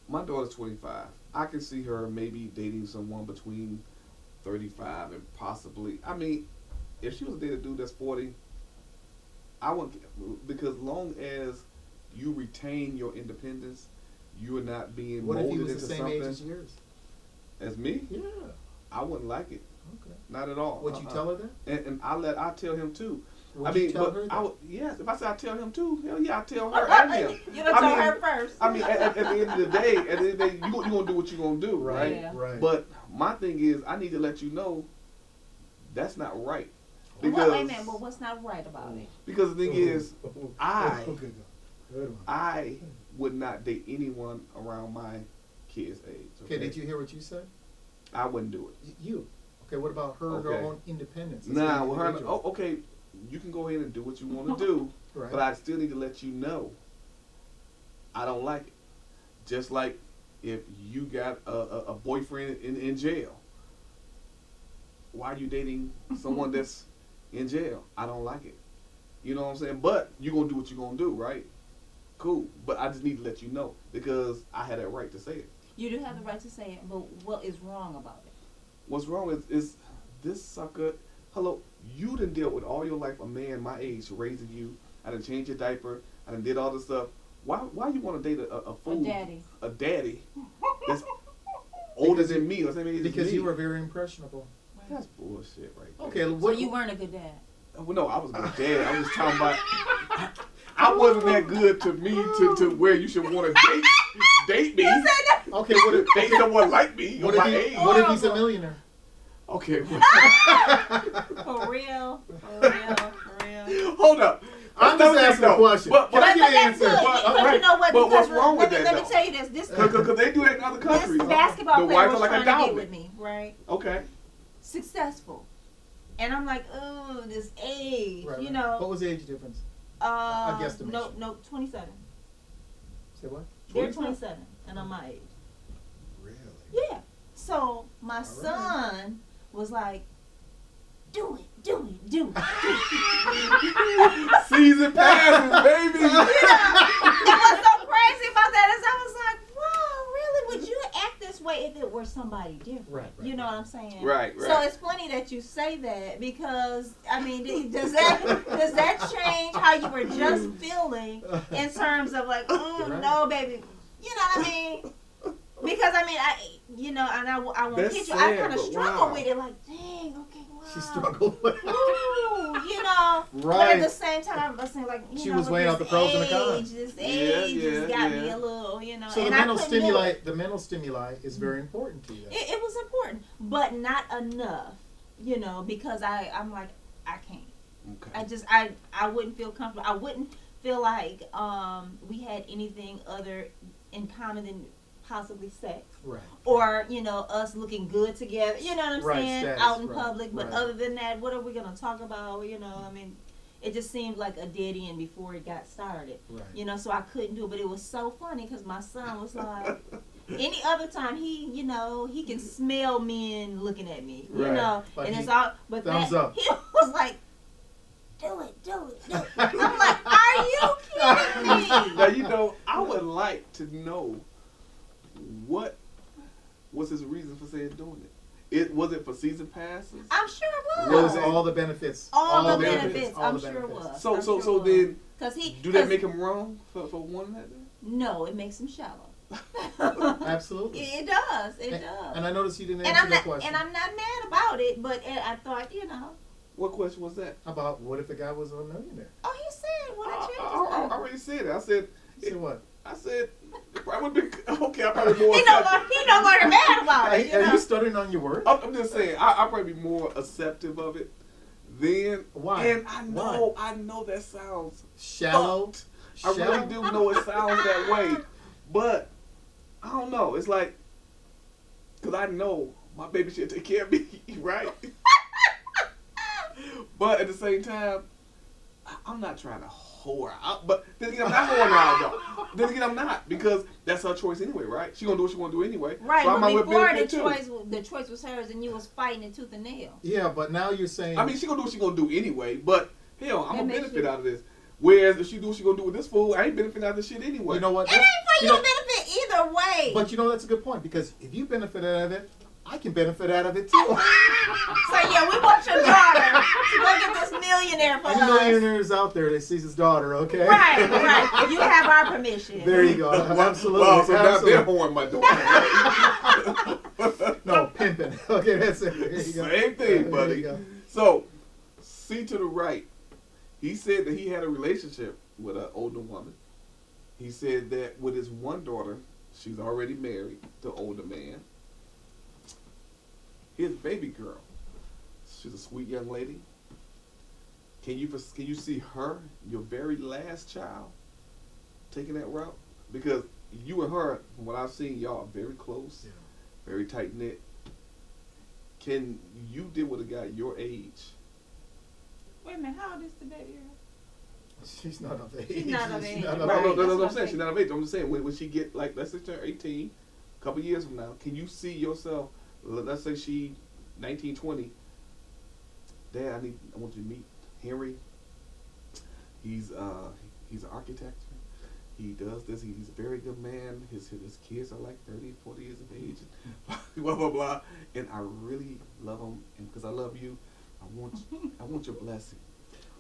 Speaker 1: My daughter's 25. I can see her maybe dating someone between 35 and possibly. I mean, if she was dating a dude that's 40, I wouldn't, because long as you retain your independence, you are not being
Speaker 3: What if he
Speaker 1: molded
Speaker 3: was
Speaker 1: into
Speaker 3: the same
Speaker 1: something.
Speaker 3: age as yours?
Speaker 1: As me,
Speaker 3: Yeah.
Speaker 1: I wouldn't like it.
Speaker 3: Okay.
Speaker 1: Not at all.
Speaker 3: Would you tell her that?
Speaker 1: And I tell him too.
Speaker 3: Would you tell her that?
Speaker 1: I would, yes. If I say I tell him too, hell yeah, I tell her and him.
Speaker 2: You don't tell her first.
Speaker 1: I mean, at the end of the day, you gonna do what you gonna do, right?
Speaker 2: Yeah.
Speaker 3: Right.
Speaker 1: But my thing is, I need to let you know that's not right.
Speaker 2: Well, wait a minute. Well, what's not right about it?
Speaker 1: Because the thing is,
Speaker 3: Good one.
Speaker 1: I would not date anyone around my kid's age.
Speaker 3: Okay, did you hear what you said?
Speaker 1: I wouldn't do it.
Speaker 3: You. Okay, what about her own independence?
Speaker 1: Nah, well, her, okay, you can go ahead and do what you want to do,
Speaker 3: Right.
Speaker 1: but I still need to let you know I don't like it. Just like if you got a boyfriend in jail, why are you dating someone that's in jail? I don't like it. You know what I'm saying? But you're going to do what you're going to do, right? Cool. But I just need to let you know because I had that right to say it.
Speaker 2: You do have the right to say it, but what is wrong about it?
Speaker 1: What's wrong is this sucker. Hello, you done dealt with all your life a man my age raising you. I done changed your diaper. I done did all this stuff. Why you want to date a fool? A daddy that's older than me or same age as me?
Speaker 3: Because you were very impressionable.
Speaker 1: That's bullshit right there.
Speaker 3: Okay,
Speaker 2: So
Speaker 3: what
Speaker 2: you weren't a good dad.
Speaker 1: Well, no, I was a good dad. I was talking about I wasn't that good to me to where you should want to date me.
Speaker 3: Okay, what if
Speaker 1: Date someone like me or my age.
Speaker 3: what if he's a millionaire?
Speaker 1: Okay.
Speaker 2: For real.
Speaker 1: Hold up.
Speaker 3: I'm just asking a question. Can I get an answer?
Speaker 2: Because you know what?
Speaker 1: But
Speaker 2: Because
Speaker 1: what's wrong with that,
Speaker 2: let me
Speaker 1: though?
Speaker 2: tell you this.
Speaker 1: Because they do that in other countries.
Speaker 2: This basketball
Speaker 1: The
Speaker 2: player
Speaker 1: wife
Speaker 2: was
Speaker 1: are like
Speaker 2: trying
Speaker 1: a
Speaker 2: to get
Speaker 1: dowry.
Speaker 2: with me, right?
Speaker 1: Okay.
Speaker 2: Successful. And I'm like, oh, this age,
Speaker 3: Right,
Speaker 2: you
Speaker 3: right.
Speaker 2: know.
Speaker 3: What was the age difference? I guesstimation.
Speaker 2: No, 27.
Speaker 3: Say what?
Speaker 2: They're 27, and I'm my age.
Speaker 3: Really?
Speaker 2: Yeah. So my son was like, do it.
Speaker 1: Season passes, baby.
Speaker 2: You know, and what's so crazy about that is I was like, wow, really? Would you act this way if it were somebody different?
Speaker 3: Right,
Speaker 2: You know what I'm saying?
Speaker 1: Right.
Speaker 2: So it's funny that you say that because I mean, does that change how you were just feeling in terms of like,
Speaker 3: Right.
Speaker 2: no, baby, you know what I mean? Because I mean, and I won't
Speaker 1: That's
Speaker 2: get you. I
Speaker 1: sad,
Speaker 2: kind of
Speaker 1: but
Speaker 2: struggle
Speaker 1: wow.
Speaker 2: with it, like, dang, okay, wow.
Speaker 3: She struggled with it.
Speaker 2: Ooh, you know. But
Speaker 3: Right.
Speaker 2: at the same time, I was saying like,
Speaker 3: She
Speaker 2: know,
Speaker 3: was
Speaker 2: with
Speaker 3: weighing out
Speaker 2: this
Speaker 3: the pros and the cons.
Speaker 2: This age just got me
Speaker 1: yeah.
Speaker 2: a little, you know.
Speaker 3: So
Speaker 2: and
Speaker 3: the mental
Speaker 2: I couldn't do it.
Speaker 3: stimuli is very important to you.
Speaker 2: It was important, but not enough, you know, because I'm like, I can't.
Speaker 1: Okay.
Speaker 2: I wouldn't feel comfortable. I wouldn't feel like we had anything other in common than possibly sex.
Speaker 3: Right.
Speaker 2: Or, you know, us looking good together. You know what I'm
Speaker 3: Right,
Speaker 2: saying?
Speaker 3: status,
Speaker 2: Out in
Speaker 3: right,
Speaker 2: public. But
Speaker 3: right.
Speaker 2: other than that, what are we going to talk about? You know, I mean, it just seemed like a dead end before it got started.
Speaker 3: Right.
Speaker 2: You know, so I couldn't do it. But it was so funny because my son was like, any other time he can smell men looking at me. You
Speaker 1: Right.
Speaker 2: know,
Speaker 3: Like
Speaker 2: and
Speaker 3: he-
Speaker 2: it's all, but
Speaker 3: thumbs
Speaker 2: that,
Speaker 3: up.
Speaker 2: he was like, do it. I'm like, are you kidding me?
Speaker 1: Now, you know, I would like to know what was his reason for saying doing it. Was it for season passes?
Speaker 2: I'm sure it
Speaker 3: What
Speaker 2: was.
Speaker 3: was all the benefits?
Speaker 2: All the benefits.
Speaker 3: all
Speaker 2: I'm
Speaker 3: the
Speaker 2: sure it
Speaker 3: benefits.
Speaker 2: was.
Speaker 1: So
Speaker 2: I'm
Speaker 1: so
Speaker 2: sure
Speaker 1: so
Speaker 2: it was.
Speaker 1: then
Speaker 2: Cause he,
Speaker 1: do that make him wrong for wanting that? Then?
Speaker 2: No, it makes him shallow.
Speaker 3: Absolutely.
Speaker 2: It does. It
Speaker 3: And-
Speaker 2: does.
Speaker 3: And I noticed you didn't
Speaker 2: And
Speaker 3: answer
Speaker 2: I'm
Speaker 3: that
Speaker 2: not.
Speaker 3: question.
Speaker 2: And I'm not mad about it. But I thought, you know.
Speaker 1: What question was that?
Speaker 3: About what if the guy was a millionaire?
Speaker 2: Oh, he said, "What did you?"
Speaker 1: I already said it. I said.
Speaker 3: You said what?
Speaker 1: I said. I would be okay. I probably more.
Speaker 2: He no longer mad about it.
Speaker 3: Are
Speaker 2: You know?
Speaker 3: you stuttering on your words?
Speaker 1: I'm just saying. I probably be more acceptive of it. Then
Speaker 3: Why?
Speaker 1: And
Speaker 3: Why?
Speaker 1: I know that sounds
Speaker 3: Shallow.
Speaker 1: fucked. I really do know it sounds that way, but I don't know. It's like, cause I know my baby should take care of me, right? But at the same time, I'm not trying to whore out. But then again, I'm not whoring out though. Then again, I'm not because that's her choice anyway, right? She gonna do what she wanna do anyway.
Speaker 2: Right,
Speaker 1: So I
Speaker 2: but
Speaker 1: might well
Speaker 2: before
Speaker 1: benefit too.
Speaker 2: the choice was hers, and you was fighting it tooth and nail.
Speaker 3: Yeah, but now you're saying.
Speaker 1: I mean, she gonna do what she gonna do anyway. But hell, I'm
Speaker 2: That
Speaker 1: gonna
Speaker 2: makes
Speaker 1: benefit
Speaker 2: you-
Speaker 1: out of this. Whereas if she do what she gonna do with this fool, I ain't benefiting out of this shit anyway.
Speaker 3: you know what?
Speaker 2: It ain't for
Speaker 3: you
Speaker 2: your
Speaker 3: know-
Speaker 2: benefit either way.
Speaker 3: But you know that's a good point because if you benefit out of it, I can benefit out of it too.
Speaker 2: So yeah, we want your daughter to go get this millionaire for
Speaker 3: Any
Speaker 2: us.
Speaker 3: millionaires out there that sees his daughter, okay?
Speaker 2: Right. You have our permission.
Speaker 3: There you go. Absolutely.
Speaker 1: Wow, so now
Speaker 3: Absolutely.
Speaker 1: they're whoring my daughter. Right?
Speaker 3: No, pimping. Okay, that's it. There you go.
Speaker 1: Same thing,
Speaker 3: There you
Speaker 1: buddy.
Speaker 3: go.
Speaker 1: So, see to the right. He said that he had a relationship with an older woman. He said that with his one daughter, she's already married to an older man. His baby girl, she's a sweet young lady. Can you see her, your very last child, taking that route? Because you and her, from what I've seen, y'all are very close,
Speaker 3: Yeah.
Speaker 1: very tight knit. Can you deal with a guy your age?
Speaker 2: Wait a minute, how old is the baby girl?
Speaker 3: She's not of age.
Speaker 2: She's not of age,
Speaker 1: No,
Speaker 2: right.
Speaker 1: no,
Speaker 2: That's
Speaker 1: what
Speaker 2: what
Speaker 1: I'm
Speaker 2: I'm
Speaker 1: saying. She's
Speaker 2: saying.
Speaker 1: not of age. I'm just saying when she get like, let's say turn 18, a couple years from now, can you see yourself? Let's say she 19, 20. Dad, I want you to meet Henry. He's an architect. He does this. He's a very good man. His kids are like 30, 40 years of age. Blah blah blah. And I really love him, and because I love you, I want your blessing.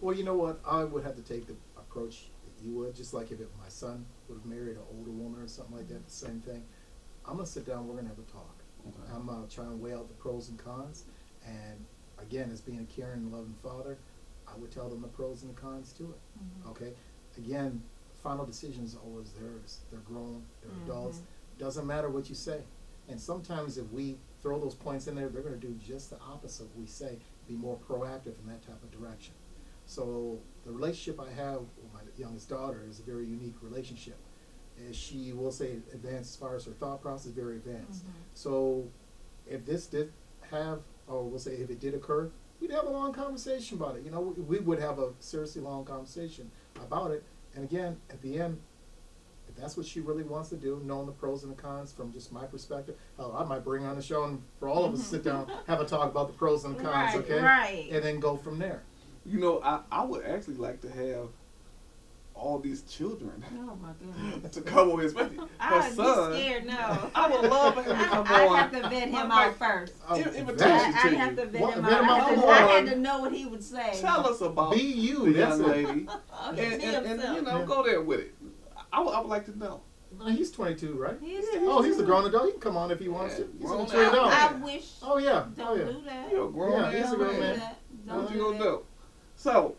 Speaker 3: Well, you know what? I would have to take the approach that you would, just like if my son would have married an older woman or something like that, the same thing. I'm going to sit down, we're going to have a talk.
Speaker 1: Okay.
Speaker 3: I'm trying to weigh out the pros and cons. And again, as being a caring and loving father, I would tell them the pros and the cons to it.
Speaker 2: Mhm.
Speaker 3: Okay? Again, final decision is always theirs. They're grown, they're
Speaker 2: Mhm.
Speaker 3: adults. Doesn't matter what you say. And sometimes if we throw those points in there, they're going to do just the opposite of what we say, be more proactive in that type of direction. So the relationship I have with my youngest daughter is a very unique relationship. As she will say advanced as far as her thought process, very advanced.
Speaker 2: Mhm.
Speaker 3: So if this did have, or we'll say if it did occur, we'd have a long conversation about it. You know, we would have a seriously long conversation about it. And again, at the end, if that's what she really wants to do, knowing the pros and the cons from just my perspective, I might bring her on the show and for all of us to sit down, have a talk about the pros and the cons,
Speaker 2: Right,
Speaker 3: okay?
Speaker 2: right.
Speaker 3: And then go from there.
Speaker 1: You know, I would actually like to have all these children
Speaker 2: Oh my goodness.
Speaker 1: to come on, especially her
Speaker 2: I'd
Speaker 1: son.
Speaker 2: be scared now.
Speaker 1: I would love for him to come
Speaker 2: I'd
Speaker 1: on.
Speaker 2: have to vet him
Speaker 1: Like,
Speaker 2: out first.
Speaker 1: Invitation
Speaker 3: that-
Speaker 1: to
Speaker 2: I'd have
Speaker 1: you.
Speaker 2: to vet
Speaker 3: What-
Speaker 2: him
Speaker 3: vet
Speaker 2: out.
Speaker 3: him
Speaker 2: I
Speaker 3: out
Speaker 2: had,
Speaker 3: for
Speaker 2: to, I
Speaker 3: what?
Speaker 2: had to know what he would say.
Speaker 1: Tell us about
Speaker 3: Be you,
Speaker 1: the
Speaker 3: that's
Speaker 1: young
Speaker 3: it.
Speaker 1: lady,
Speaker 2: Okay,
Speaker 1: and
Speaker 2: be
Speaker 1: you
Speaker 2: himself.
Speaker 1: know,
Speaker 3: Yeah.
Speaker 1: go there with it. I would like to know.
Speaker 3: No, he's 22, right?
Speaker 2: He is.
Speaker 3: Oh, he's a grown adult. He can come on if he wants to. He's a
Speaker 1: Grown
Speaker 3: mature
Speaker 1: adult.
Speaker 3: adult.
Speaker 2: I wish.
Speaker 3: Oh, yeah.
Speaker 2: Don't
Speaker 3: Oh, yeah.
Speaker 2: do that.
Speaker 1: You're a grown
Speaker 3: Yeah,
Speaker 1: man.
Speaker 3: he's a
Speaker 2: Don't
Speaker 3: grown
Speaker 2: do
Speaker 3: man.
Speaker 2: that.
Speaker 1: What
Speaker 2: Don't
Speaker 1: you
Speaker 2: do
Speaker 1: gonna
Speaker 2: that.
Speaker 1: do? So,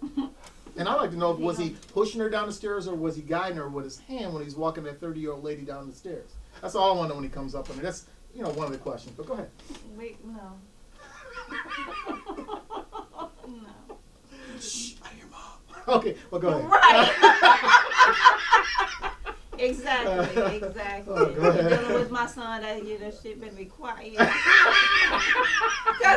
Speaker 3: And I'd like to know,
Speaker 2: He
Speaker 3: was he
Speaker 2: gonna-
Speaker 3: pushing her down the stairs or was he guiding her with his hand when he's walking that 30-year-old lady down the stairs? That's all I want to know when he comes up. I mean, that's, one of the questions. But go ahead.
Speaker 2: Wait, no. No.
Speaker 1: shh, I hear mom.
Speaker 3: Okay, well, go ahead.
Speaker 2: Right. Exactly. Exactly.
Speaker 3: Oh, go ahead.
Speaker 2: Dealing with my son, that shit better be quiet. Cause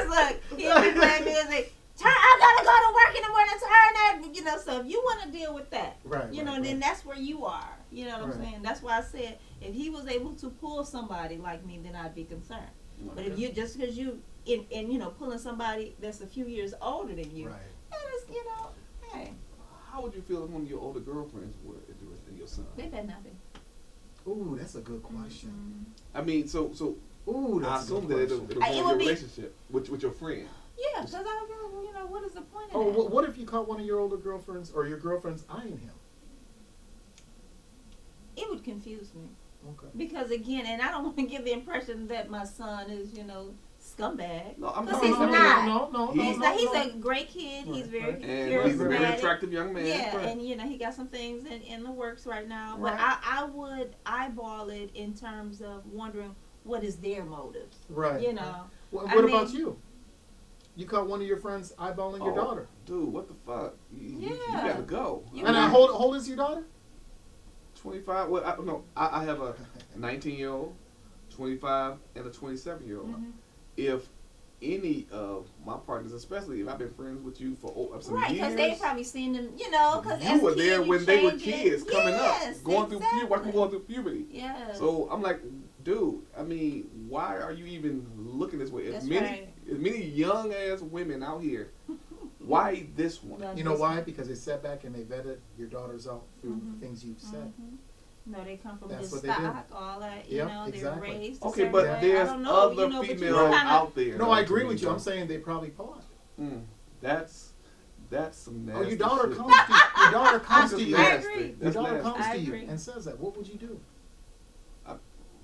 Speaker 2: look, he'll be playing music. I gotta go to work in the morning. Turn that. So if you want to deal with that,
Speaker 3: Right,
Speaker 2: then
Speaker 3: right.
Speaker 2: that's where you are. You know what I'm
Speaker 3: Right.
Speaker 2: saying? That's why I said if he was able to pull somebody like me, then I'd be concerned. But if you just because you in pulling somebody that's a few years older than you,
Speaker 3: Right.
Speaker 2: that is hey,
Speaker 1: How would you feel if one of your older girlfriends were interested in your son?
Speaker 2: they better not be.
Speaker 3: Ooh, that's a good question.
Speaker 1: I mean, so
Speaker 3: Ooh,
Speaker 1: I
Speaker 3: that's a
Speaker 1: assume
Speaker 3: good
Speaker 1: that
Speaker 3: question.
Speaker 1: it'll
Speaker 2: It
Speaker 1: ruin
Speaker 2: would
Speaker 1: your
Speaker 2: be-
Speaker 1: relationship with your friend.
Speaker 2: Yeah, because what is the point of
Speaker 3: Oh,
Speaker 2: that?
Speaker 3: what if you caught one of your older girlfriends or your girlfriends eyeing him?
Speaker 2: It would confuse me.
Speaker 3: Okay.
Speaker 2: Because again, and I don't want to give the impression that my son is, scumbag.
Speaker 1: No, I'm
Speaker 2: Because
Speaker 1: not.
Speaker 2: he's not.
Speaker 3: No,
Speaker 1: He's
Speaker 2: He's a great kid. He's
Speaker 3: Right,
Speaker 2: very
Speaker 3: right.
Speaker 1: And he's a very
Speaker 2: charismatic.
Speaker 1: attractive young man.
Speaker 2: Yeah,
Speaker 3: Right.
Speaker 2: and he got some things in the works right now. But
Speaker 3: Right.
Speaker 2: I would eyeball it in terms of wondering what is their motives.
Speaker 3: Right. What
Speaker 2: I
Speaker 3: about
Speaker 2: mean-
Speaker 3: you? You caught one of your friends eyeballing your
Speaker 1: Oh,
Speaker 3: daughter.
Speaker 1: Dude, what the fuck? You
Speaker 2: Yeah.
Speaker 1: gotta go.
Speaker 2: You
Speaker 3: And
Speaker 2: know-
Speaker 3: how old is your daughter?
Speaker 1: 25. Well, I have a 19-year-old, 25, and a 27-year-old.
Speaker 2: Mhm.
Speaker 1: If any of my partners, especially if I've been friends with you for some
Speaker 2: Right,
Speaker 1: years,
Speaker 2: because they probably seen them, because
Speaker 1: you were there when they were kids coming
Speaker 2: yes,
Speaker 1: up, going
Speaker 2: exactly.
Speaker 1: through puberty, going through puberty.
Speaker 2: Yes.
Speaker 1: So I'm like, dude, I mean, why are you even looking this way?
Speaker 2: That's
Speaker 1: As many young ass women out here, why this one?
Speaker 2: Well,
Speaker 3: You know why? Because they sat back and they vetted your daughters out through
Speaker 2: Mhm.
Speaker 3: things you've said.
Speaker 2: No, they come from
Speaker 3: That's
Speaker 2: good
Speaker 3: what they do.
Speaker 2: stock, all that,
Speaker 3: Yep,
Speaker 2: they're
Speaker 3: exactly.
Speaker 2: raised a
Speaker 1: Okay,
Speaker 2: certain
Speaker 1: but
Speaker 2: way. I
Speaker 1: there's
Speaker 2: don't know,
Speaker 1: other
Speaker 2: but you
Speaker 1: females
Speaker 2: kinda-
Speaker 1: out there.
Speaker 3: No,
Speaker 1: though,
Speaker 3: I agree
Speaker 1: to
Speaker 3: with
Speaker 1: me,
Speaker 3: you. I'm
Speaker 1: though.
Speaker 3: saying they probably paused.
Speaker 1: That's some nasty
Speaker 3: Oh, your daughter
Speaker 1: shit.
Speaker 3: comes to you. Your daughter comes
Speaker 1: That's
Speaker 3: to you.
Speaker 2: I
Speaker 1: nasty.
Speaker 2: agree.
Speaker 3: Your
Speaker 1: That's
Speaker 3: daughter
Speaker 1: nasty.
Speaker 3: comes
Speaker 2: I
Speaker 3: to you
Speaker 2: agree.
Speaker 3: and says that. What would you do?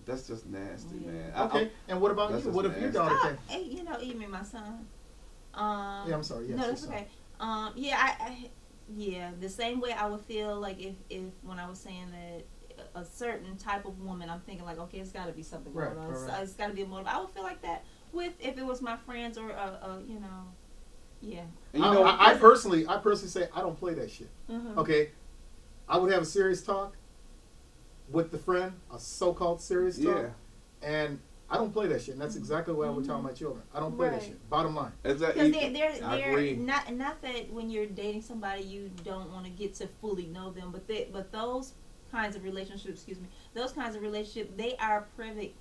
Speaker 1: That's just nasty,
Speaker 2: Yeah.
Speaker 1: man.
Speaker 3: Okay, and what about
Speaker 1: That's
Speaker 3: you?
Speaker 1: just
Speaker 3: What if your
Speaker 1: nasty.
Speaker 3: daughter
Speaker 2: Oh,
Speaker 3: came?
Speaker 2: you know, even my son.
Speaker 3: Yeah, I'm sorry. Yes,
Speaker 2: No,
Speaker 3: your
Speaker 2: that's
Speaker 3: son.
Speaker 2: okay. Yeah, the same way I would feel like if when I was saying that a certain type of woman, I'm thinking like, okay, it's got to be something going
Speaker 3: Right,
Speaker 2: on.
Speaker 3: right,
Speaker 2: So
Speaker 3: right.
Speaker 2: it's got to be a motive. I would feel like that with if it was my friends or you know, yeah.
Speaker 1: And you know,
Speaker 3: I personally say I don't play that shit.
Speaker 2: Mhm.
Speaker 3: Okay, I would have a serious talk with the friend, a so-called serious talk,
Speaker 1: yeah.
Speaker 3: and I don't play that shit. And that's exactly what I would tell my children. I don't play that
Speaker 2: Right.
Speaker 3: shit. Bottom line.
Speaker 2: Because
Speaker 1: I agree.
Speaker 2: not that when you're dating somebody you don't want to get to fully know them, but those kinds of relationships, those kinds of relationships, they are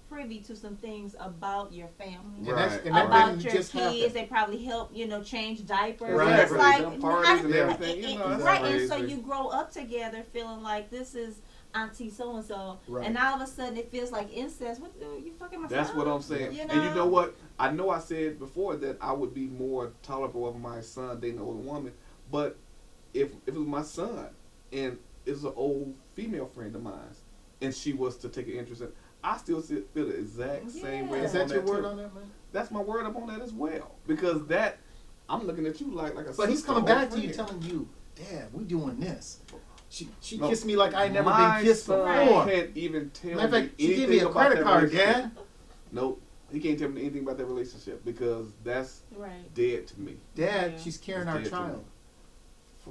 Speaker 2: privy to some things about your family,
Speaker 1: Right.
Speaker 3: And that
Speaker 2: about
Speaker 3: didn't
Speaker 2: your
Speaker 3: just
Speaker 2: kids.
Speaker 3: happen.
Speaker 2: They probably help change diapers.
Speaker 3: Right,
Speaker 2: And it's
Speaker 3: right.
Speaker 2: like
Speaker 1: Them parties and
Speaker 3: Yeah.
Speaker 1: everything. You know, that's
Speaker 2: right,
Speaker 1: crazy.
Speaker 2: and so you grow up together feeling like this is Auntie so and so,
Speaker 3: Right.
Speaker 2: and all of a sudden it feels like incest. What you fucking my
Speaker 1: That's
Speaker 2: son?
Speaker 1: what I'm saying.
Speaker 2: You
Speaker 1: And you know
Speaker 2: know?
Speaker 1: what? I know I said before that I would be more tolerable of my son dating an older woman, but if it was my son and it's an old female friend of mine, and she was to take an interest in, I still feel the exact same way.
Speaker 2: Yeah.
Speaker 3: Is that
Speaker 1: on
Speaker 3: your word
Speaker 1: too.
Speaker 3: on that, man?
Speaker 1: That's my word up on that as well, because that I'm looking at you like a.
Speaker 3: But he's
Speaker 1: sister
Speaker 3: coming
Speaker 1: or
Speaker 3: back
Speaker 1: friend.
Speaker 3: to you, telling you, "Dad, we doing this." She
Speaker 1: No,
Speaker 3: kissed me like I never
Speaker 1: my
Speaker 3: been kissed
Speaker 1: son
Speaker 3: before.
Speaker 1: can't even tell
Speaker 3: Matter of
Speaker 1: me
Speaker 3: fact, she
Speaker 1: anything
Speaker 3: gave me a
Speaker 1: about
Speaker 3: credit
Speaker 1: that
Speaker 3: card,
Speaker 1: relationship.
Speaker 3: Dad.
Speaker 1: Nope, he can't tell me anything about that relationship because that's
Speaker 2: Right.
Speaker 1: dead to me.
Speaker 3: Dad,
Speaker 2: Yeah.
Speaker 3: she's carrying
Speaker 1: It's
Speaker 3: our
Speaker 1: dead to me.
Speaker 3: child.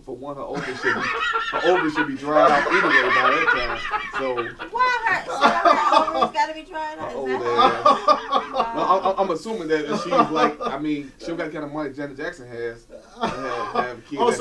Speaker 1: For one, her ovaries should be dried out anyway by that time. So
Speaker 2: Why her ovaries got to be dried out?
Speaker 1: her
Speaker 2: Is
Speaker 1: old
Speaker 2: that
Speaker 1: ass.
Speaker 2: Wow.
Speaker 1: No, I'm assuming that she's like, I mean, she don't got the kind of money Janet Jackson has. To have kids
Speaker 3: Oh,
Speaker 1: at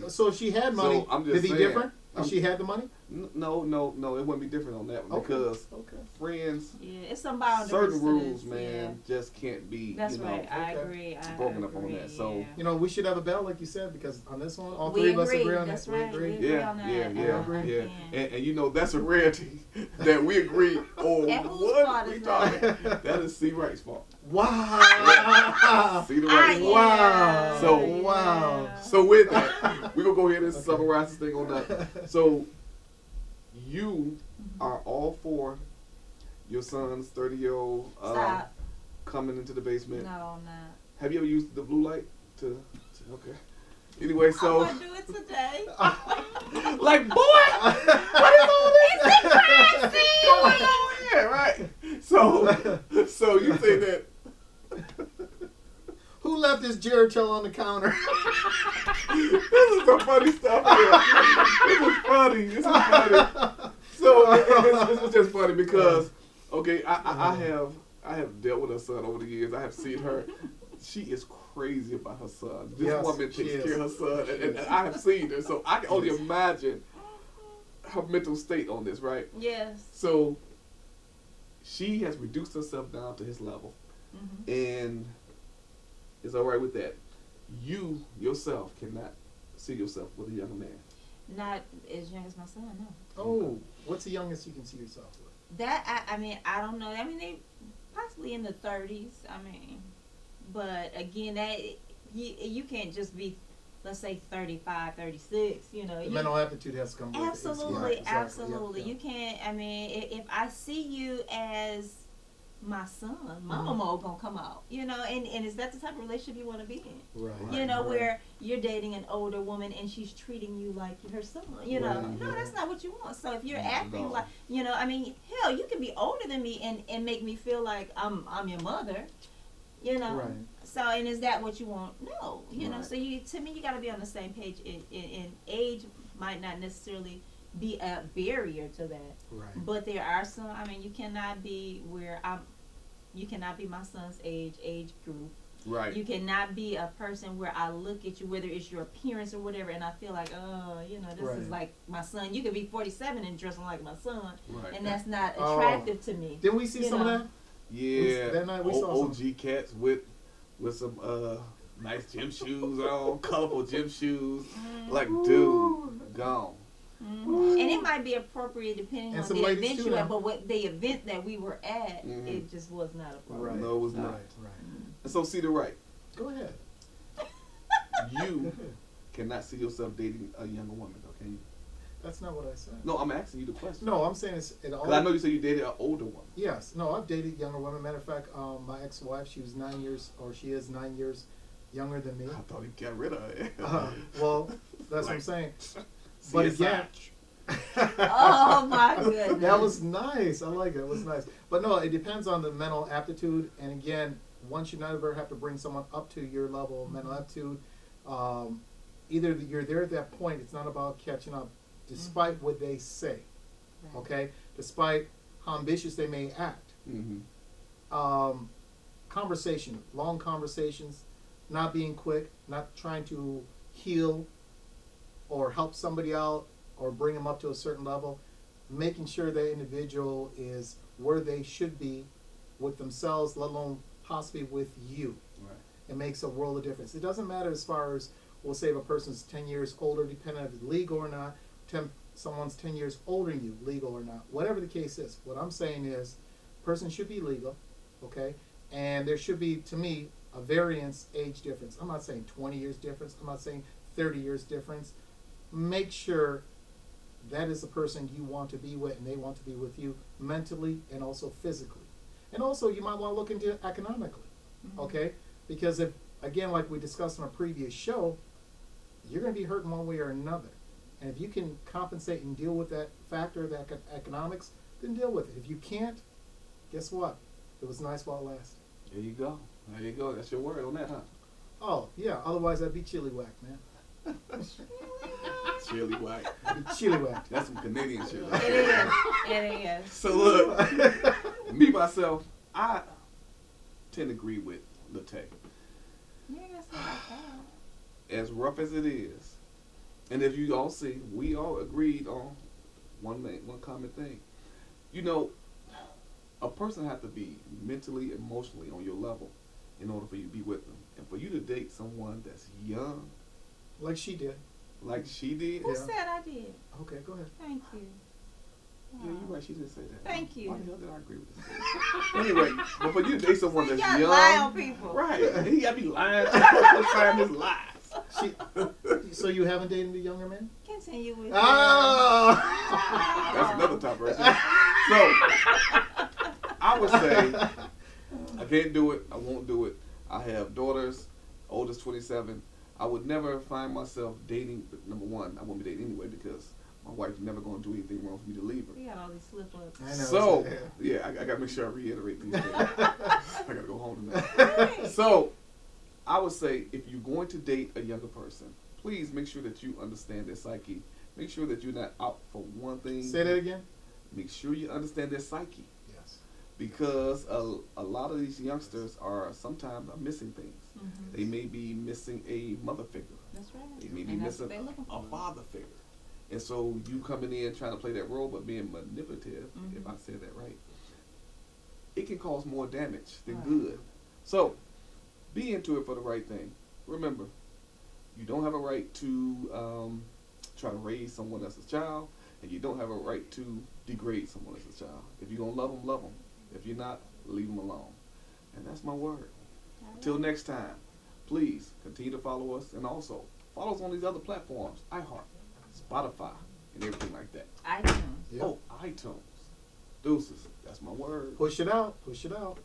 Speaker 3: so
Speaker 1: 50.
Speaker 3: she had money.
Speaker 1: So, I'm just
Speaker 3: Did be
Speaker 1: saying.
Speaker 3: different? If she had the money?
Speaker 1: No, it wouldn't be different on that one because
Speaker 3: Okay.
Speaker 1: friends,
Speaker 2: Yeah, it's some boundaries.
Speaker 1: certain
Speaker 2: to
Speaker 1: rules,
Speaker 2: this,
Speaker 1: man, just can't be.
Speaker 2: Yeah. That's
Speaker 1: you know,
Speaker 2: right. I
Speaker 3: okay.
Speaker 2: agree. I
Speaker 1: broken up on
Speaker 2: agree,
Speaker 1: that, so-
Speaker 2: yeah.
Speaker 3: You know, we should have a bell, like you said, because on this one, all
Speaker 2: We
Speaker 3: three of us
Speaker 2: agree.
Speaker 3: agree on
Speaker 2: That's
Speaker 3: it.
Speaker 2: right.
Speaker 3: We agree.
Speaker 2: We agree
Speaker 1: Yeah,
Speaker 2: on that.
Speaker 1: yeah,
Speaker 3: agree.
Speaker 1: yeah.
Speaker 2: Yeah.
Speaker 1: And you know that's a rarity that we agree on
Speaker 2: And whose
Speaker 1: what
Speaker 2: fault
Speaker 1: we
Speaker 2: is
Speaker 1: talking.
Speaker 2: that?
Speaker 1: That is C. Wright's fault.
Speaker 3: Wow.
Speaker 1: See the
Speaker 2: Ah,
Speaker 1: right.
Speaker 2: yeah,
Speaker 3: Wow.
Speaker 1: So-
Speaker 2: yeah.
Speaker 3: Wow.
Speaker 1: So with that, we're gonna go ahead and
Speaker 3: Okay.
Speaker 1: summarize this thing on that. So you are all for your son's 30-year-old
Speaker 2: Stop.
Speaker 1: coming into the basement.
Speaker 2: No, I'm not.
Speaker 1: Have you ever used the blue light to okay. Anyway, so
Speaker 2: I'm gonna do it today.
Speaker 1: like boy, what is all this going on here, right? So you say that
Speaker 3: Who left this Geritol on the counter?
Speaker 1: this is some funny stuff here. This is funny. This is funny. So it's just funny because okay, I have dealt with her son over the years. I have seen her. She is crazy about her son. This
Speaker 3: Yes,
Speaker 1: woman
Speaker 3: she
Speaker 1: takes
Speaker 3: is.
Speaker 1: care of her son, and I have seen her, so I can only imagine her mental state on this, right?
Speaker 2: Yes.
Speaker 1: So she has reduced herself down to his level,
Speaker 2: Mm-hmm.
Speaker 1: and it's all right with that. You yourself cannot see yourself with a younger man.
Speaker 2: Not as young as my son. No.
Speaker 3: Oh, what's the youngest you can see yourself with?
Speaker 2: That I mean I don't know. I mean they possibly in the 30s. I mean, but again that you can't just be, let's say 35, 36. You know.
Speaker 3: The
Speaker 2: You,
Speaker 3: mental aptitude has to come with it.
Speaker 2: absolutely,
Speaker 3: Right, exactly.
Speaker 2: absolutely.
Speaker 3: Yeah,
Speaker 2: You can't. I mean, if I see you as my son, my
Speaker 3: Mhm.
Speaker 2: mama gonna come out. You know, and is that the type of relationship you want to be in?
Speaker 3: Right.
Speaker 2: You know,
Speaker 3: right.
Speaker 2: where you're dating an older woman and she's treating you like her son. You know,
Speaker 1: Right.
Speaker 2: no, that's not what you want. So if you're
Speaker 1: Not at
Speaker 2: acting
Speaker 1: all.
Speaker 2: like, you know, I mean, hell, you can be older than me and make me feel like I'm your mother. You know.
Speaker 3: Right.
Speaker 2: So and is that what you want? No. You know.
Speaker 1: Right.
Speaker 2: So to me, you got to be on the same page. In age might not necessarily be a barrier to that,
Speaker 3: Right.
Speaker 2: but there are some. I mean, you cannot be where you cannot be my son's age group.
Speaker 1: Right.
Speaker 2: You cannot be a person where I look at you, whether it's your appearance or whatever, and I feel like, oh, you know, this
Speaker 3: Right.
Speaker 2: is like my son. You could be 47 and dressing like my son,
Speaker 1: Right.
Speaker 2: and that's not
Speaker 3: Oh.
Speaker 2: attractive to me.
Speaker 3: Didn't we see
Speaker 2: You
Speaker 3: some
Speaker 2: know.
Speaker 3: of that?
Speaker 1: Yeah.
Speaker 3: That night we saw some.
Speaker 1: OG cats with some nice gym shoes on, colorful gym shoes. Like, dude, gone.
Speaker 2: Mhm. And it might be appropriate depending
Speaker 3: And
Speaker 2: on
Speaker 3: some
Speaker 2: the
Speaker 3: ladies
Speaker 2: event
Speaker 3: too
Speaker 2: you
Speaker 3: now.
Speaker 2: at, but what the event that we were at,
Speaker 1: Mhm.
Speaker 2: it just was not appropriate.
Speaker 3: Right.
Speaker 1: No, it was
Speaker 3: right.
Speaker 1: not.
Speaker 3: Right.
Speaker 1: And so, see the right.
Speaker 3: Go ahead.
Speaker 1: You cannot see yourself dating a younger woman, though, can you?
Speaker 3: That's not what I said.
Speaker 1: No, I'm asking you the question.
Speaker 3: No, I'm saying it all.
Speaker 1: 'Cause I know you said you dated an older one.
Speaker 3: Yes. No, I've dated younger women. Matter of fact, my ex-wife, she is 9 years younger than me.
Speaker 1: I thought he got rid of it.
Speaker 3: Well, that's what I'm saying. But again,
Speaker 2: Oh my goodness.
Speaker 3: that was nice. I like it. It was nice. But no, it depends on the mental aptitude. And again, once you never have to bring someone up to your level of mental aptitude, either you're there at that point. It's not about catching up, despite what they say.
Speaker 2: Right.
Speaker 3: Okay, despite how ambitious they may act. Conversation, long conversations, not being quick, not trying to heal or help somebody out or bring them up to a certain level, making sure that individual is where they should be with themselves, let alone possibly with you.
Speaker 1: Right.
Speaker 3: It makes a world of difference. It doesn't matter as far as, we'll say if a person's 10 years older, depending on if it's legal or not, someone's 10 years older than you, legal or not, whatever the case is. What I'm saying is, person should be legal, okay? And there should be, to me, a variance age difference. I'm not saying 20 years difference. I'm not saying 30 years difference. Make sure that is the person you want to be with and they want to be with you mentally and also physically. And also you might want to look into it economically, okay? Because if, again, like we discussed on a previous show, you're going to be hurting one way or another. And if you can compensate and deal with that factor, that economics, then deal with it. If you can't, guess what? It was nice while it lasted.
Speaker 1: There you go. There you go. That's your word on that, huh?
Speaker 3: Oh, yeah. Otherwise, I'd be chili whack, man.
Speaker 1: Chili whack.
Speaker 3: I'd be chili whack.
Speaker 1: That's some Canadian shit.
Speaker 2: It is. It is.
Speaker 1: So look, me myself, I tend to agree with Latae.
Speaker 2: You ain't gonna say like that.
Speaker 1: As rough as it is, and if you all see, we all agreed on one common thing. You know, a person has to be mentally, emotionally on your level in order for you to be with them. And for you to date someone that's young,
Speaker 3: Like she did.
Speaker 1: like she did.
Speaker 2: Who
Speaker 3: Yeah.
Speaker 2: said I did?
Speaker 3: Okay, go ahead.
Speaker 2: Thank you.
Speaker 1: Yeah, you're right. She didn't say that.
Speaker 2: Thank you.
Speaker 1: Why the hell did I agree with this? Anyway, but for you to date someone
Speaker 2: You
Speaker 1: that's
Speaker 2: gotta
Speaker 1: young,
Speaker 2: lie on people.
Speaker 1: right? He got me lying. Find his lies.
Speaker 3: So you haven't dated a younger man?
Speaker 2: Continue with
Speaker 3: Oh!
Speaker 1: That's another top right there. So I would say I can't do it. I won't do it. I have daughters. Oldest 27. I would never find myself dating. Number one, I won't be dating anyway because my wife's never going to do anything wrong for me to leave her.
Speaker 2: You got all these slip ups.
Speaker 3: I know.
Speaker 1: So yeah, I got to make sure I reiterate these things. I got to go home tonight. So I would say if you're going to date a younger person, please make sure that you understand their psyche. Make sure that you're not out for one thing.
Speaker 3: Say that again?
Speaker 1: Make sure you understand their psyche.
Speaker 3: Yes.
Speaker 1: Because a lot of these youngsters are sometimes missing things.
Speaker 2: Mm-hmm.
Speaker 1: They may be missing a mother figure.
Speaker 2: That's right.
Speaker 1: They may be
Speaker 2: And that's
Speaker 1: missing
Speaker 2: what they're looking
Speaker 1: a
Speaker 2: for.
Speaker 1: father figure. And so you coming in trying to play that role but being manipulative,
Speaker 2: Mhm.
Speaker 1: if I said that right, it can cause more damage than
Speaker 2: Right.
Speaker 1: good. So be into it for the right thing. Remember, you don't have a right to try to raise someone else's child, and you don't have a right to degrade someone else's child. If you're going to love them, love them. If you're not, leave them alone. And that's my word. Till next time, please continue to follow us, and also follow us on these other platforms, iHeart, Spotify, and everything like that.
Speaker 2: iTunes.
Speaker 3: Yep.
Speaker 1: Oh, iTunes. Deuces. That's my word.
Speaker 3: Push it out. Push it out.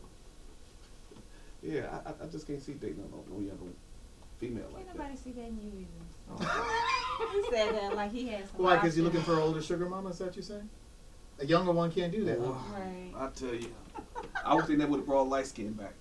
Speaker 1: Yeah, I just can't see dating no younger female
Speaker 2: Can't
Speaker 1: like that.
Speaker 2: nobody see that in you either. He said that like he had some.
Speaker 3: Why? Because you're
Speaker 2: options.
Speaker 3: looking for an older sugar mama? Is that what you're saying? A younger one can't do that.
Speaker 1: Boy,
Speaker 3: Huh?
Speaker 2: Right.
Speaker 1: I tell you, I was thinking that would have brought light skin back.